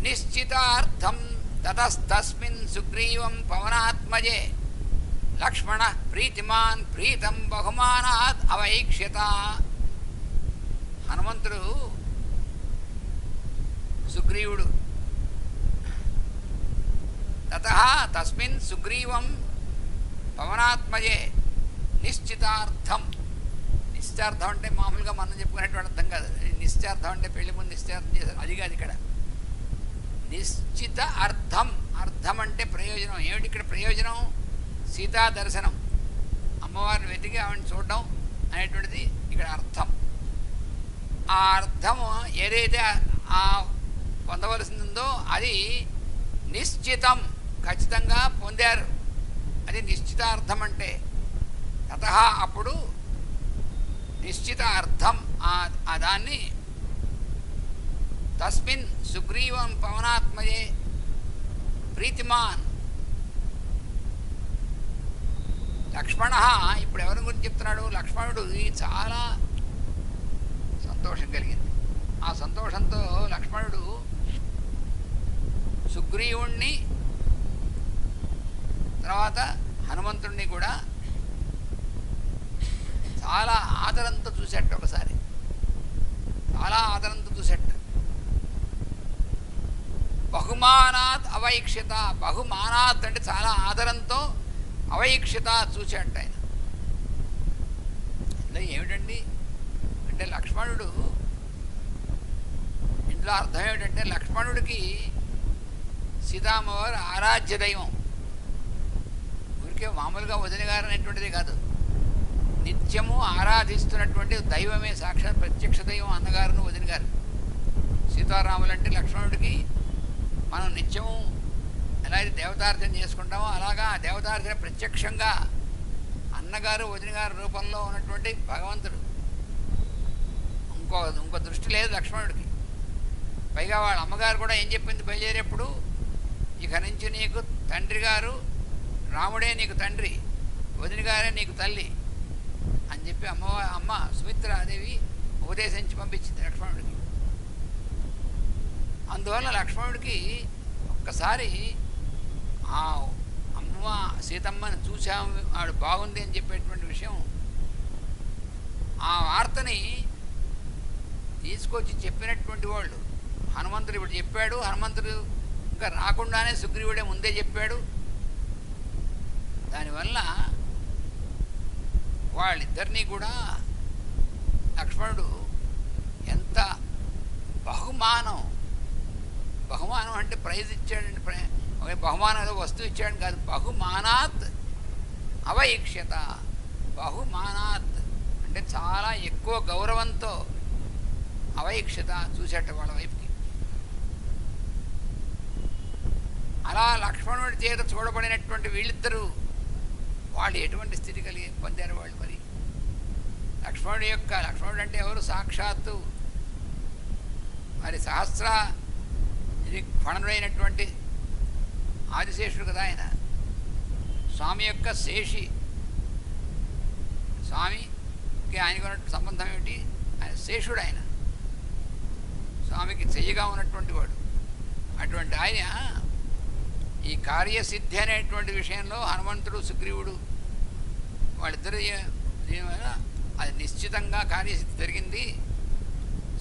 నిశ్చితార్థం తతస్తస్మిన్ సుగ్రీవం పవనాత్మజే లక్ష్మణ ప్రీతిమాన్ ప్రీతం బహుమానాత్ అవైక్ష్యత. హనుమంతుడు సుగ్రీవుడు తతః తస్మిన్ సుగ్రీవం పవనాత్మజే నిశ్చితార్థం. నిశ్చితార్థం అంటే మామూలుగా మనం చెప్పుకునేటువంటి అర్థం కాదు. నిశ్చితార్థం అంటే పెళ్లి ముందు నిశ్చితార్థం చేశారు, అది కాదు ఇక్కడ. నిశ్చిత అర్థం, అర్థం అంటే ప్రయోజనం. ఏమిటి ఇక్కడ ప్రయోజనం? సీతా దర్శనం, అమ్మవారిని వెతికి ఆవిడని చూడడం అనేటువంటిది ఇక్కడ అర్థం. ఆ అర్థము ఏదైతే పొందవలసిందో అది నిశ్చితం, ఖచ్చితంగా పొందారు. అది నిశ్చితార్థం అంటే. తతః అప్పుడు నిశ్చిత అర్థం ఆ దాన్ని తస్మిన్ సుగ్రీవం పవనాత్మజే ప్రీతిమాన్ లక్ష్మణ. ఇప్పుడు ఎవరి గురించి చెప్తున్నాడు? లక్ష్మణుడు చాలా సంతోషం కలిగింది. ఆ సంతోషంతో లక్ష్మణుడు సుగ్రీవుణ్ణి తర్వాత హనుమంతుణ్ణి కూడా చాలా ఆదరంతో చూసేట. ఒకసారి చాలా ఆదరంతో చూసేట. బహుమానాత్ అవైక్షత, బహుమానాత్ అంటే చాలా ఆదరంతో, అవైక్షత చూసేట ఆయన. ఇందులో ఏమిటండి అంటే లక్ష్మణుడు, ఇందులో అర్థం ఏమిటంటే లక్ష్మణుడికి సీతామ్మవారు ఆరాధ్య దైవం. ఊరికే మామూలుగా వదిన గారు అనేటువంటిది కాదు, నిత్యము ఆరాధిస్తున్నటువంటి దైవమే, సాక్షాత్ ప్రత్యక్ష దైవం అన్నగారును వదిన గారు. సీతారాములు అంటే లక్ష్మణుడికి మనం నిత్యము ఎలా అయితే దేవతార్చన చేసుకుంటామో అలాగా దేవతార్చన ప్రత్యక్షంగా అన్నగారు వదిన గారి రూపంలో ఉన్నటువంటి భగవంతుడు. ఇంకో దృష్టి లేదు లక్ష్మణుడికి. పైగా వాళ్ళ అమ్మగారు కూడా ఏం చెప్పింది బయలుదేరేప్పుడు? ఇక నుంచి నీకు తండ్రి గారు రాముడే నీకు తండ్రి, వదిన గారే నీకు తల్లి అని చెప్పి అమ్మ సుమిత్రాదేవి ఉపదేశించి పంపించింది లక్ష్మణుడికి. అందువల్ల లక్ష్మణుడికి ఒక్కసారి ఆ అమ్మ సీతమ్మని చూసాము, ఆవిడ బాగుంది అని చెప్పేటువంటి విషయం, ఆ వార్తని తీసుకొచ్చి చెప్పినటువంటి వాళ్ళు హనుమంతుడు ఇప్పుడు చెప్పాడు. హనుమంతుడు ఇంకా రాకుండానే సుగ్రీవుడే ముందే చెప్పాడు. దానివల్ల వాళ్ళిద్దరినీ కూడా లక్ష్మణుడు ఎంత బహుమానం అంటే ప్రైజ్ ఇచ్చాడండి. బహుమానం ఏదో వస్తువు ఇచ్చాడని కాదు, బహుమానాత్ అవైక్షత. బహుమానాత్ అంటే చాలా ఎక్కువ గౌరవంతో అవైక్షత చూసేట వాళ్ళ వైపుకి. అలా లక్ష్మణుడి చేత చూడబడినటువంటి వీళ్ళిద్దరూ వాళ్ళు ఎటువంటి స్థితి కలిగి పొందారు వాళ్ళు? మరి లక్ష్మణుడు అంటే ఎవరు? సాక్షాత్తు మరి సహస్ర ఇది క్షణుడైనటువంటి ఆదిశేషుడు కదా ఆయన. స్వామి యొక్క శేషి. స్వామికి ఆయనకు ఉన్నటువంటి సంబంధం ఏమిటి? ఆయన శేషుడు. ఆయన స్వామికి చెయ్యగా ఉన్నటువంటి వాడు. అటువంటి ఆయన ఈ కార్యసిద్ధి అనేటువంటి విషయంలో హనుమంతుడు సుగ్రీవుడు వాళ్ళిద్దరు దీనివల్ల అది నిశ్చితంగా కార్యసిద్ధి జరిగింది.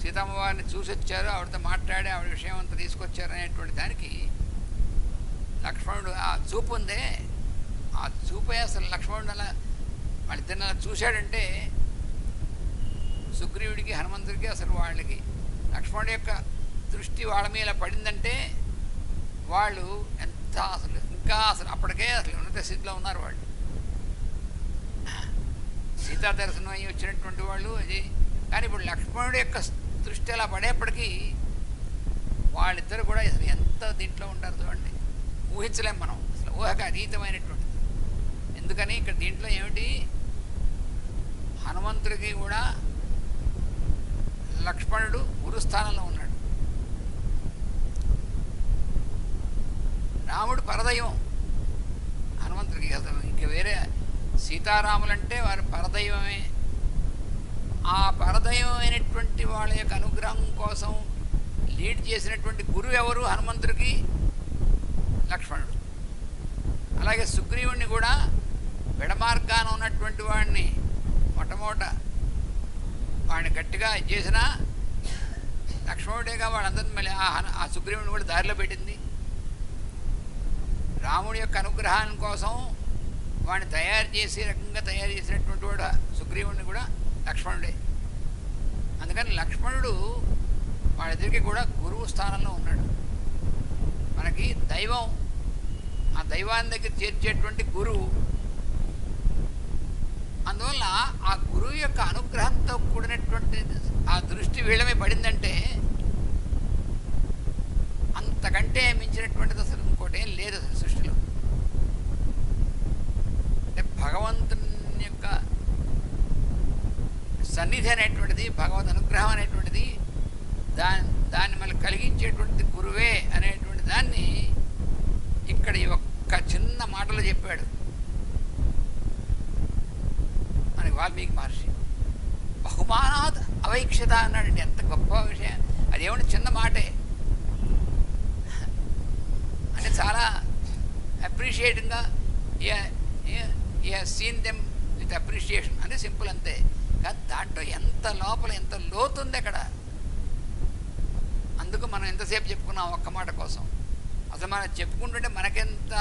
సీతమ్మవారిని చూసి వచ్చారు, ఆవిడతో మాట్లాడి ఆవిడ విషయం అంతా తీసుకొచ్చారు అనేటువంటి దానికి లక్ష్మణుడు ఆ చూపు ఉందే, ఆ చూపే అసలు లక్ష్మణుడు అలా వాళ్ళిద్దరిని అలా చూశాడంటే సుగ్రీవుడికి హనుమంతుడికి అసలు వాళ్ళకి లక్ష్మణుడి యొక్క దృష్టి వాళ్ళ మీద పడిందంటే వాళ్ళు ఎంత అసలు ఇంకా అసలు అప్పటికే అసలు ఉన్నత స్థితిలో ఉన్నారు వాళ్ళు. సీతా దర్శనం అయ్యి వచ్చినటువంటి వాళ్ళు అది. కానీ ఇప్పుడు లక్ష్మణుడి యొక్క దృష్టి అలా పడేప్పటికీ వాళ్ళిద్దరు కూడా అసలు ఎంత దీంట్లో ఉంటారు చూడండి, ఊహించలేం మనం, అసలు ఊహకు అతీతమైనటువంటిది. ఎందుకని ఇక్కడ దీంట్లో ఏమిటి, హనుమంతుడికి కూడా లక్ష్మణుడు గురుస్థానంలో ఉన్నాడు. రాముడు పరదైవం హనుమంతుడికి, అసలు ఇంక వేరే సీతారాములంటే వారు పరదైవమే. ఆ పరదైవమైనటువంటి వాళ్ళ యొక్క అనుగ్రహం కోసం లీడ్ చేసినటువంటి గురువు ఎవరు హనుమంతుడికి? లక్ష్మణుడు. అలాగే సుగ్రీవుణ్ణి కూడా విడమార్గాన ఉన్నటువంటి వాడిని మొట్టమొదట వాడిని గట్టిగా చేసిన లక్ష్మణుడేగా వాళ్ళందరినీ మళ్ళీ ఆ సుగ్రీవుని కూడా దారిలో పెట్టింది. రాముడి యొక్క అనుగ్రహం కోసం వాడిని తయారు చేసినటువంటి వాడు సుగ్రీవుడిని కూడా లక్ష్మణుడే. అందుకని లక్ష్మణుడు వాళ్ళిద్దరికి కూడా గురువు స్థానంలో ఉన్నాడు. మనకి దైవం, ఆ దైవాన్ని దగ్గర చేర్చేటువంటి గురువు. అందువల్ల ఆ గురువు యొక్క అనుగ్రహంతో కూడినటువంటి ఆ దృష్టి వీళ్ళమే పడిందంటే అంతకంటే మించినటువంటిది అసలు ఇంకోటి ఏం లేదు అసలు సృష్టిలో. అంటే భగవంతుని యొక్క సన్నిధి అనేటువంటిది, భగవద్ అనుగ్రహం అనేటువంటిది, దాన్ని మళ్ళీ కలిగించేటువంటిది గురువే అనేటువంటి దాన్ని ఇక్కడ ఈ ఒక్క చిన్న మాటలో చెప్పాడు మనకి వాల్మీకి మహర్షి. బహుమానాత్ అవైక్షత అన్నాడండి. ఎంత గొప్ప విషయం అదేమిటి, చిన్న మాటే అంటే చాలా అప్రిషియేటింగ్గా సీన్ దెమ్ విత్ అప్రిషియేషన్ అంటే సింపుల్ అంతే. కానీ దాంట్లో ఎంత లోపల ఎంత లోతుంది అక్కడ. అందుకు మనం ఎంతసేపు చెప్పుకున్నాం ఒక్క మాట కోసం. అసలు మనం చెప్పుకుంటుంటే మనకెంత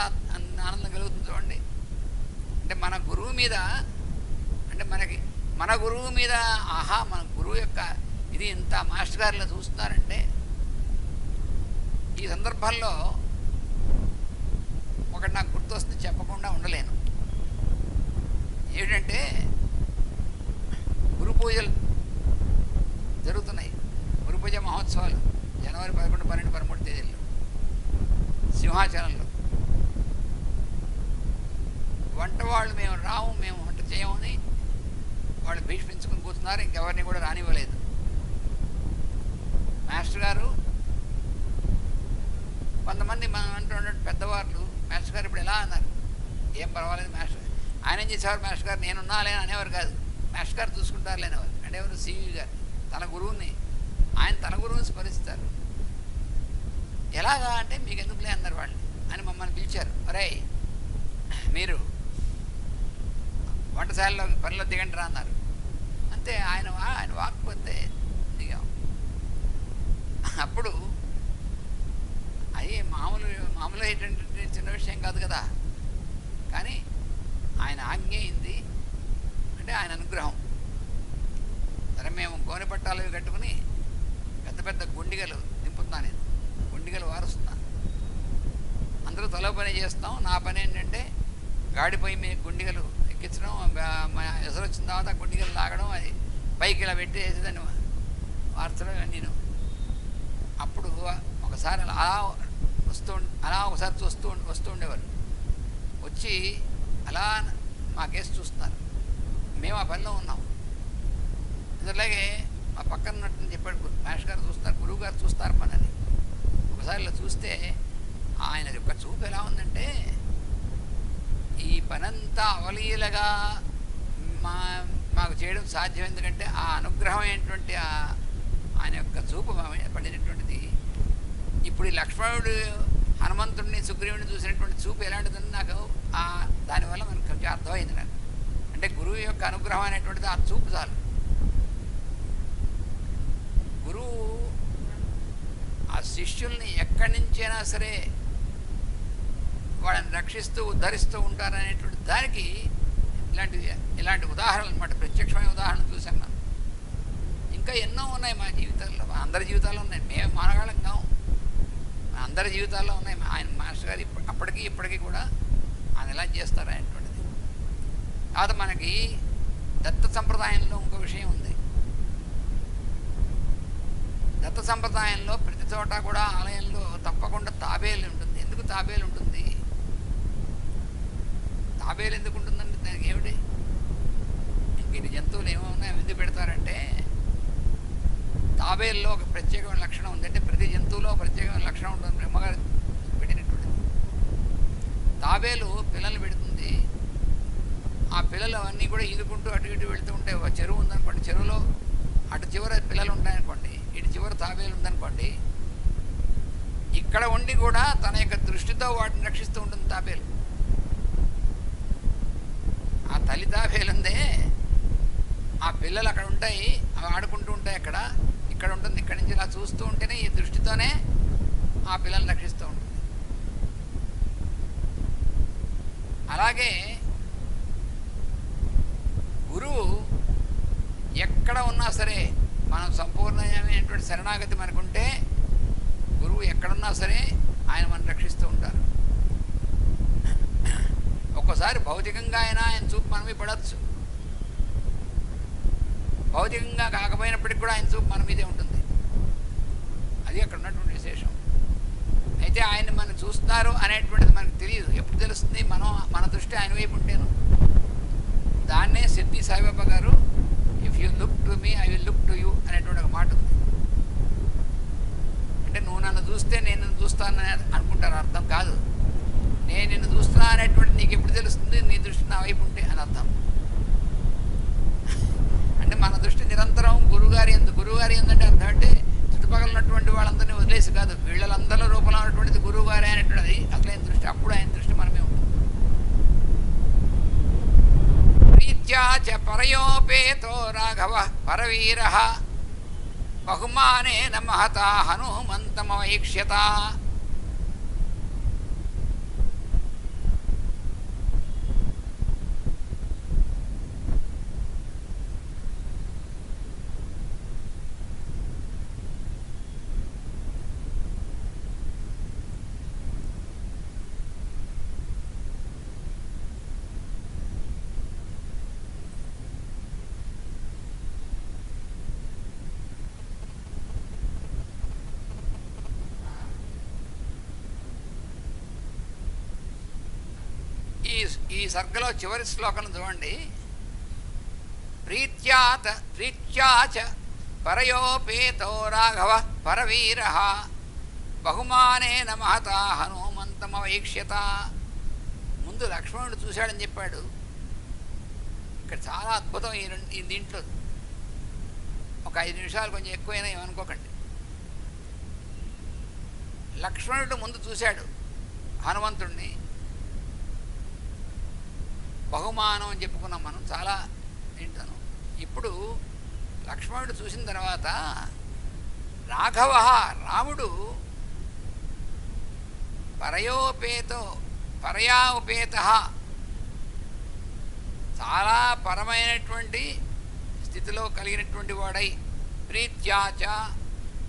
ఆనందం కలుగుతుంది చూడండి. అంటే మన గురువు మీద, అంటే మన గురువు మీద ఆహా మన గురువు యొక్క ఇది ఇంత మాస్టర్ గారిలో చూస్తున్నారంటే. ఈ సందర్భాల్లో ఒకటి నాకు గుర్తొస్తుంది, చెప్పకుండా ఉండలేను. ఏంటంటే గురు పూజలు జరుగుతున్నాయి. గురు పూజ మహోత్సవాలు జనవరి 11, 12, 13 తేదీల్లో సింహాచలంలో. వంట వాళ్ళు మేము రాము, మేము వంట చేయమని వాళ్ళు భీష్మించుకుని కూర్చున్నారు. ఇంకెవరిని కూడా రానివ్వలేదు. మాస్టర్ గారు కొంతమంది మనం అంటున్నట్టు పెద్దవాళ్ళు, మాస్టర్ గారు ఇప్పుడు ఎలా అన్నారు, ఏం పర్వాలేదు మాస్టర్. ఆయన ఏం చేసేవారు, మాస్టర్ గారు నేనున్నా లేని అనేవారు కాదు, మాస్టర్ గారు చూసుకుంటారు లేనివారు. అంటే ఎవరు, సివి గారు తన గురువుని, ఆయన తన గురువుని స్మరిస్తారు. ఎలాగా అంటే మీకు ఎందుకులే అన్నారు వాళ్ళు అని మమ్మల్ని పిలిచారు. అరే మీరు వంటశాలలో పనిలో దిగండి రా అన్నారు. అంతే, ఆయన వాకపోతే దిగాం. అప్పుడు అది మామూలు ఏంటంటే చిన్న విషయం కాదు కదా. కానీ ఆయన ఆజ్ఞ అయింది అంటే ఆయన అనుగ్రహం. సరే మేము గోనె పట్టాలు కట్టుకుని పెద్ద పెద్ద గుండిగలు దింపుతున్నాను, నేను గుండిగలు వారుస్తున్నాను. అందరూ తల పని చేస్తాం. నా పని ఏంటంటే గాడిపోయి మీద గుండిగలు ఎక్కించడం, ఎసరు వచ్చిన తర్వాత గుండిగలు లాగడం, అది పైకి ఇలా పెట్టేసేదాన్ని వార్చడం నేను. అప్పుడు ఒకసారి అలా ఒకసారి వస్తూ ఉండేవారు. వచ్చి అలా మా కేసు చూస్తున్నారు. మేము ఆ పనిలో ఉన్నాం. అలాగే మా పక్కన ఉన్నట్టు చెప్పాడు, మాస్టర్ గారు చూస్తారు, గురువు గారు చూస్తారు మనని. ఒకసారి ఇలా చూస్తే ఆయన యొక్క చూపు ఎలా ఉందంటే, ఈ పనంతా అవలీలగా మాకు చేయడం సాధ్యం. ఎందుకంటే ఆ అనుగ్రహం అయినటువంటి ఆయన యొక్క చూపు పడినటువంటిది. ఇప్పుడు ఈ లక్ష్మణుడు హనుమంతుడిని సుగ్రీవుని చూసినటువంటి చూపు ఎలాంటిదని నాకు దానివల్ల మనకు కొంచెం అర్థమైంది నాకు. అంటే గురువు యొక్క అనుగ్రహం అనేటువంటిది ఆ చూపు చాలు. గురువు ఆ శిష్యుల్ని ఎక్కడి నుంచైనా సరే వాళ్ళని రక్షిస్తూ ఉద్ధరిస్తూ ఉంటారనేటువంటి దానికి ఇలాంటి ఉదాహరణలు అన్నమాట, ప్రత్యక్షమైన ఉదాహరణలు చూసాం మనం. ఇంకా ఎన్నో ఉన్నాయి మా జీవితాల్లో, మా అందరి జీవితాల్లో ఉన్నాయి. మేము మానగాళ్ళం కావు, మా అందరి జీవితాల్లో ఉన్నాయి. ఆయన మాస్టర్ గారు అప్పటికీ ఇప్పటికీ కూడా ఆయన ఎలా చేస్తారనేటువంటిది. కాదు, మనకి దత్త సంప్రదాయంలో ఇంకో విషయం ఉంది. దత్త సంప్రదాయంలో ప్రతి చోట కూడా ఆలయంలో తప్పకుండా తాబేలు ఉంటుంది. ఎందుకు తాబేలు ఉంటుంది? తాబేలు ఎందుకు ఉంటుందండి? దానికి ఏమిటి? ఇంక ఇన్ని జంతువులు ఏమో ఉన్నాయి, ఎందుకు పెడతారంటే తాబేలులో ఒక ప్రత్యేకమైన లక్షణం ఉంది. అంటే ప్రతి జంతువులో ప్రత్యేకమైన లక్షణం ఉంటుంది. బ్రహ్మగారు పెట్టినటువంటిది. తాబేలు పిల్లలు పెడుతుంది. ఆ పిల్లలు అవన్నీ కూడా ఈదుకుంటూ అటు ఇటు వెళుతూ ఉంటాయి. ఒక చెరువు ఉందనుకోండి, చెరువులో అటు చివర పిల్లలు ఉంటాయనుకోండి, ఇటు చివర తాబేలు ఉందనుకోండి, ఇక్కడ ఉండి కూడా తన యొక్క దృష్టితో వాటిని రక్షిస్తూ ఉంటుంది తాబేలు. ఆ తల్లి తాబేలు ఉందే, ఆ పిల్లలు అక్కడ ఉంటాయి, అవి ఆడుకుంటూ ఉంటాయి. ఇక్కడ ఉంటుంది. ఇక్కడి నుంచి ఇలా చూస్తూ ఉంటేనే ఈ దృష్టితోనే ఆ పిల్లల్ని రక్షిస్తూ ఉంటుంది. అలాగే గురువు ఎక్కడ ఉన్నా సరే, మనం సంపూర్ణమైనటువంటి శరణాగతి మనకుంటే గురువు ఎక్కడున్నా సరే ఆయన మనం రక్షిస్తూ ఉంటారు. ఒక్కోసారి భౌతికంగా ఆయన చూపు మన మీద పడవచ్చు, భౌతికంగా కాకపోయినప్పటికీ కూడా ఆయన చూపు మన మీదే ఉంటుంది. అది అక్కడ ఉన్నటువంటి విశేషం. అయితే ఆయన మనం చూస్తున్నారు అనేటువంటిది మనకు తెలియదు. ఎప్పుడు తెలుస్తుంది? మన దృష్టి ఆయన వైపు ఉంటేను. దాన్నే సిద్ధి సాయిబాబా గారు if you look to me I will look to you అనేటువంటి ఒక మాట ఉంది. అంటే నువ్వు నన్ను చూస్తే నేను నిన్ను చూస్తానని అనుకుంటారు, అర్థం కాదు. నేను నిన్ను చూస్తున్నా అనేటువంటి నీకు ఎప్పుడు తెలుస్తుంది? నీ దృష్టి నా వైపు ఉంటే అని అర్థం. అంటే మన దృష్టి నిరంతరం గురువుగారి ఏంటంటే అర్థం అంటే చుట్టుపక్కల ఉన్నటువంటి వాళ్ళందరినీ వదిలేసి కాదు, వీళ్ళందరిలో రూపంలో ఉన్నటువంటిది గురువుగారి అనేటువంటిది అసలు ఆయన దృష్టి. అప్పుడు ఆయన దృష్టి మనమే ఉంటుంది. ప్రీత్యా చ పరయోపేతో రాఘవ పరవీర బహుమానేన మహతా హనుమంతమవైక్ష్యత. ఈ సర్గలో చివరి శ్లోకం చూడండి. ప్రీత్యాచ పరయోపేతో రాఘవ పరవీర బహుమానేన మహతా హనుమంతమవైక్ష్యత. ముందు లక్ష్మణుడు చూశాడని చెప్పాడు. ఇక్కడ చాలా అద్భుతం ఈ దీంట్లో. ఒక 5 నిమిషాలు కొంచెం ఎక్కువైనా ఏమనుకోకండి. లక్ష్మణుడు ముందు చూశాడు హనుమంతుడిని. బహుమానం అని చెప్పుకున్నాం మనం చాలా ఏంటను. ఇప్పుడు లక్ష్మణుడు చూసిన తర్వాత రాఘవ రాముడు పరయా ఉపేత చాలా పరమైనటువంటి స్థితిలో కలిగినటువంటి వాడై ప్రీత్యాచ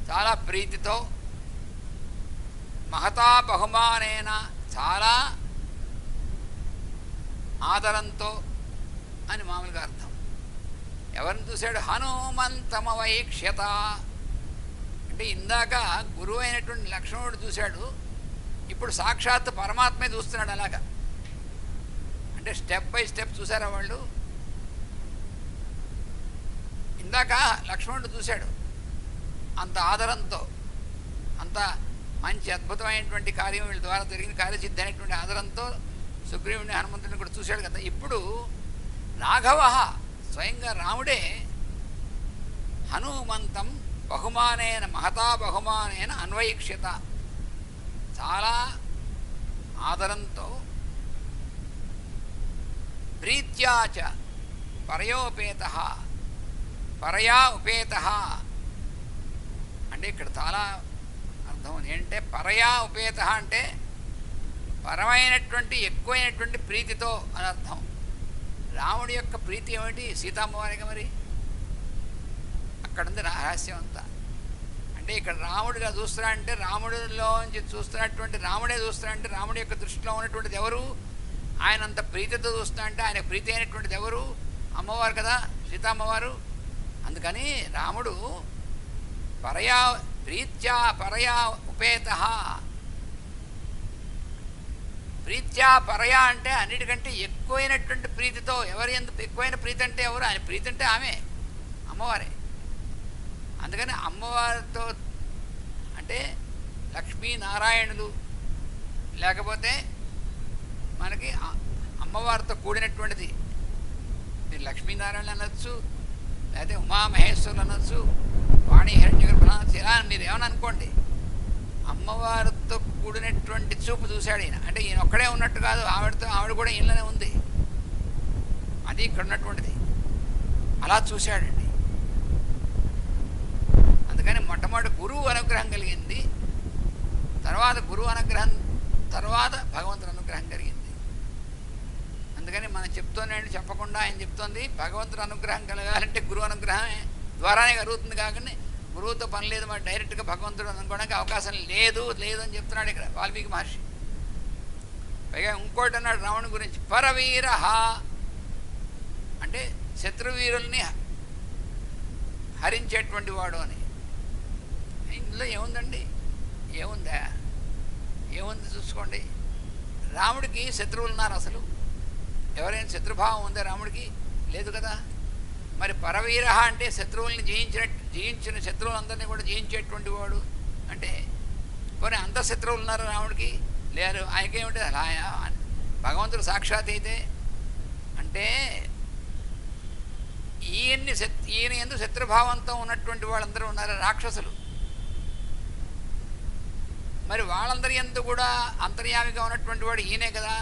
చాలా ప్రీతితో మహతా బహుమానేన చాలా ఆదరంతో అని మామూలుగా అర్థం. ఎవరిని చూశాడు? హనుమంతమవైక్ష్యత. అంటే ఇందాక గురువు అయినటువంటి లక్ష్మణుడు చూశాడు, ఇప్పుడు సాక్షాత్ పరమాత్మే చూస్తున్నాడు. అలాగా అంటే స్టెప్ బై స్టెప్ చూసారా వాళ్ళు. ఇందాక లక్ష్మణుడు చూశాడు అంత ఆదరంతో, అంత మంచి అద్భుతమైనటువంటి కార్యం వీళ్ళ ద్వారా జరిగిన కార్యసిద్ధి అనేటువంటి ఆదరంతో సుగ్రీవుని హనుమంతుడిని కూడా చూశాడు కదా. ఇప్పుడు రాఘవ స్వయంగా రాముడే హనుమంతం బహుమానేన మహతా బహుమానేన అన్వైక్ష్యత చాలా ఆదరంతో ప్రీత్యాచ పరయా ఉపేత అంటే ఇక్కడ చాలా అర్థం ఏంటంటే పరయా ఉపేత అంటే పరమైనటువంటి ఎక్కువైనటువంటి ప్రీతితో అని అర్థం. రాముడి యొక్క ప్రీతి ఏమిటి? సీతామ్మవారికి. మరి అక్కడ ఉంది రహస్యం అంతా. అంటే ఇక్కడ రాముడిగా చూస్తున్నాడంటే రాముడిలోంచి చూస్తున్నటువంటి రాముడే చూస్తున్నాడంటే రాముడి యొక్క దృష్టిలో ఉన్నటువంటిది ఎవరు? ఆయన అంత ప్రీతితో చూస్తున్నాడంటే ఆయన ప్రీతి అయినటువంటిది ఎవరు? అమ్మవారు కదా, సీతామ్మవారు. అందుకని రాముడు ప్రీత్యా పరయా ఉపేతః. ప్రీత్యా పరయా అంటే అన్నిటికంటే ఎక్కువైనటువంటి ప్రీతితో. ఎవరి ఎంత ఎక్కువైన ప్రీతి అంటే ఎవరు? ఆయన ప్రీతి అంటే ఆమె అమ్మవారే. అందుకని అమ్మవారితో అంటే లక్ష్మీనారాయణులు, లేకపోతే మనకి అమ్మవారితో కూడినటువంటిది. మీరు లక్ష్మీనారాయణులు అనొచ్చు, లేకపోతే ఉమామహేశ్వరులు అనొచ్చు, వాణి హిరణ్యగర్భులు అనొచ్చు. ఇలా మీరు ఏమని అనుకోండి, అమ్మవారితో కూడినటువంటి చూపు చూశాడు ఈయన. అంటే ఈయన ఒక్కడే ఉన్నట్టు కాదు, ఆవిడ కూడా ఈయనలోనే ఉంది. అది ఇక్కడ ఉన్నటువంటిది. అలా చూశాడండి. అందుకని మొట్టమొదటి గురువు అనుగ్రహం కలిగింది, తర్వాత గురువు అనుగ్రహం, తర్వాత భగవంతుని అనుగ్రహం కలిగింది. అందుకని మనం చెప్పకుండా ఆయన చెప్తోంది భగవంతుని అనుగ్రహం కలగాలంటే గురువు అనుగ్రహమే ద్వారానే కలుగుతుంది. కాకుండా గురువుతో పని లేదు, మరి డైరెక్ట్గా భగవంతుడు అనుకోవడానికి అవకాశం లేదు అని చెప్తున్నాడు ఇక్కడ వాల్మీకి మహర్షి. పైగా ఇంకోటి అన్నాడు రావణుని గురించి, పరవీర అంటే శత్రువీరుల్ని హరించేటువంటి వాడు అని. ఇందులో ఏముందండి? ఏముంది చూసుకోండి. రాముడికి శత్రువులు ఉన్నారు? అసలు ఎవరైనా శత్రుభావం ఉందా రాముడికి? లేదు కదా. మరి పరవీర అంటే శత్రువుల్ని జయించిన శత్రువులందరినీ కూడా జయించేటువంటి వాడు అంటే, పోనీ అంత శత్రువులు ఉన్నారు రాముడికి? లేరు. ఆయనకేమిటి అలా భగవంతుడు సాక్షాత్ అయితే అంటే ఈయన ఎందుకు శత్రుభావంతో ఉన్నటువంటి వాళ్ళందరూ ఉన్నారు రాక్షసులు. మరి వాళ్ళందరి ఎందుకు కూడా అంతర్యామిగా ఉన్నటువంటి వాడు ఈయనే కదా.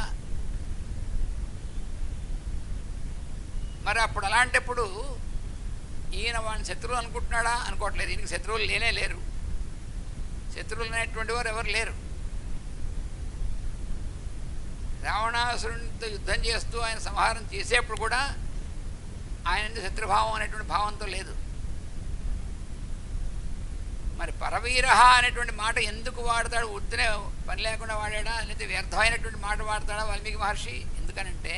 మరి అప్పుడు అలాంటప్పుడు ఈయన వాడిని శత్రువులు అనుకుంటున్నాడా? అనుకోవట్లేదు. ఈయనకి శత్రువులు లేరు. శత్రువులు అనేటువంటి వారు ఎవరు లేరు. రావణాసురునితో యుద్ధం చేస్తూ ఆయన సంహారం చేసేప్పుడు కూడా ఆయన శత్రుభావం అనేటువంటి భావంతో లేదు. మరి పరవీర అనేటువంటి మాట ఎందుకు వాడతాడు? ఉత్తనే పని లేకుండా వాడా, లేకపోతే వ్యర్థమైనటువంటి మాట వాడతాడా వాల్మీకి మహర్షి? ఎందుకనంటే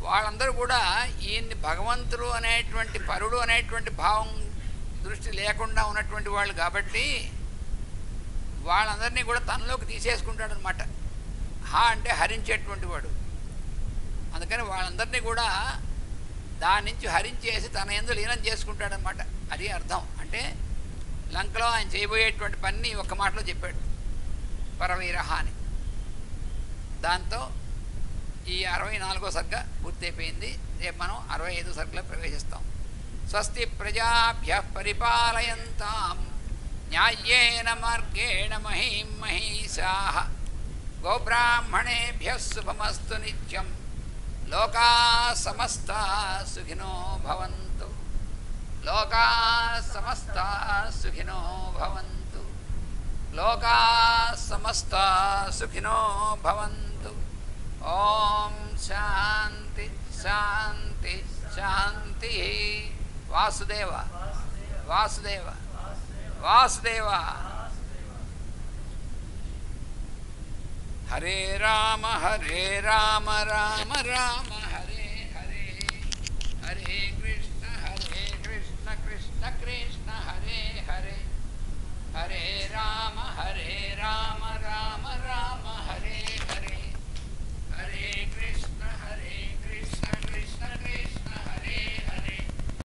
వాళ్ళందరూ కూడా ఈయన్ని భగవంతుడు అనేటువంటి పరుడు అనేటువంటి భావం దృష్టి లేకుండా ఉన్నటువంటి వాళ్ళు కాబట్టి వాళ్ళందరినీ కూడా తనలోకి తీసేసుకుంటాడు అనమాట. అంటే హరించేటువంటి వాడు. అందుకని వాళ్ళందరినీ కూడా దాని నుంచి హరించేసి తన యందు లీనం చేసుకుంటాడనమాట. అది అర్థం. అంటే లంకలో ఆయన చేయబోయేటువంటి పని ఒక్క మాటలో చెప్పాడు, పరవీర అని. దాంతో ఈ 64వ సర్గ పూర్తయిపోయింది. రేపు మనం 65వ సర్గలో ప్రవేశిస్తాం. స్వస్తి ప్రజాభ్యః పరిపాలయంతాం న్యాయేన మార్గేణ మహీం మహీషాః గోబ్రాహ్మణేభ్యః శుభమస్తు నిత్యం. లోకాః సమస్తాః సుఖినో భవంతు. లోకాః సమస్తాః సుఖినో భవంతు. లోకాః సమస్తాః సుఖినో భవంతు. ఓం శాంతి శాంతి శాంతి. వాసుదేవ వాసుదేవ వాసుదేవ. హరే రామ రామ రామ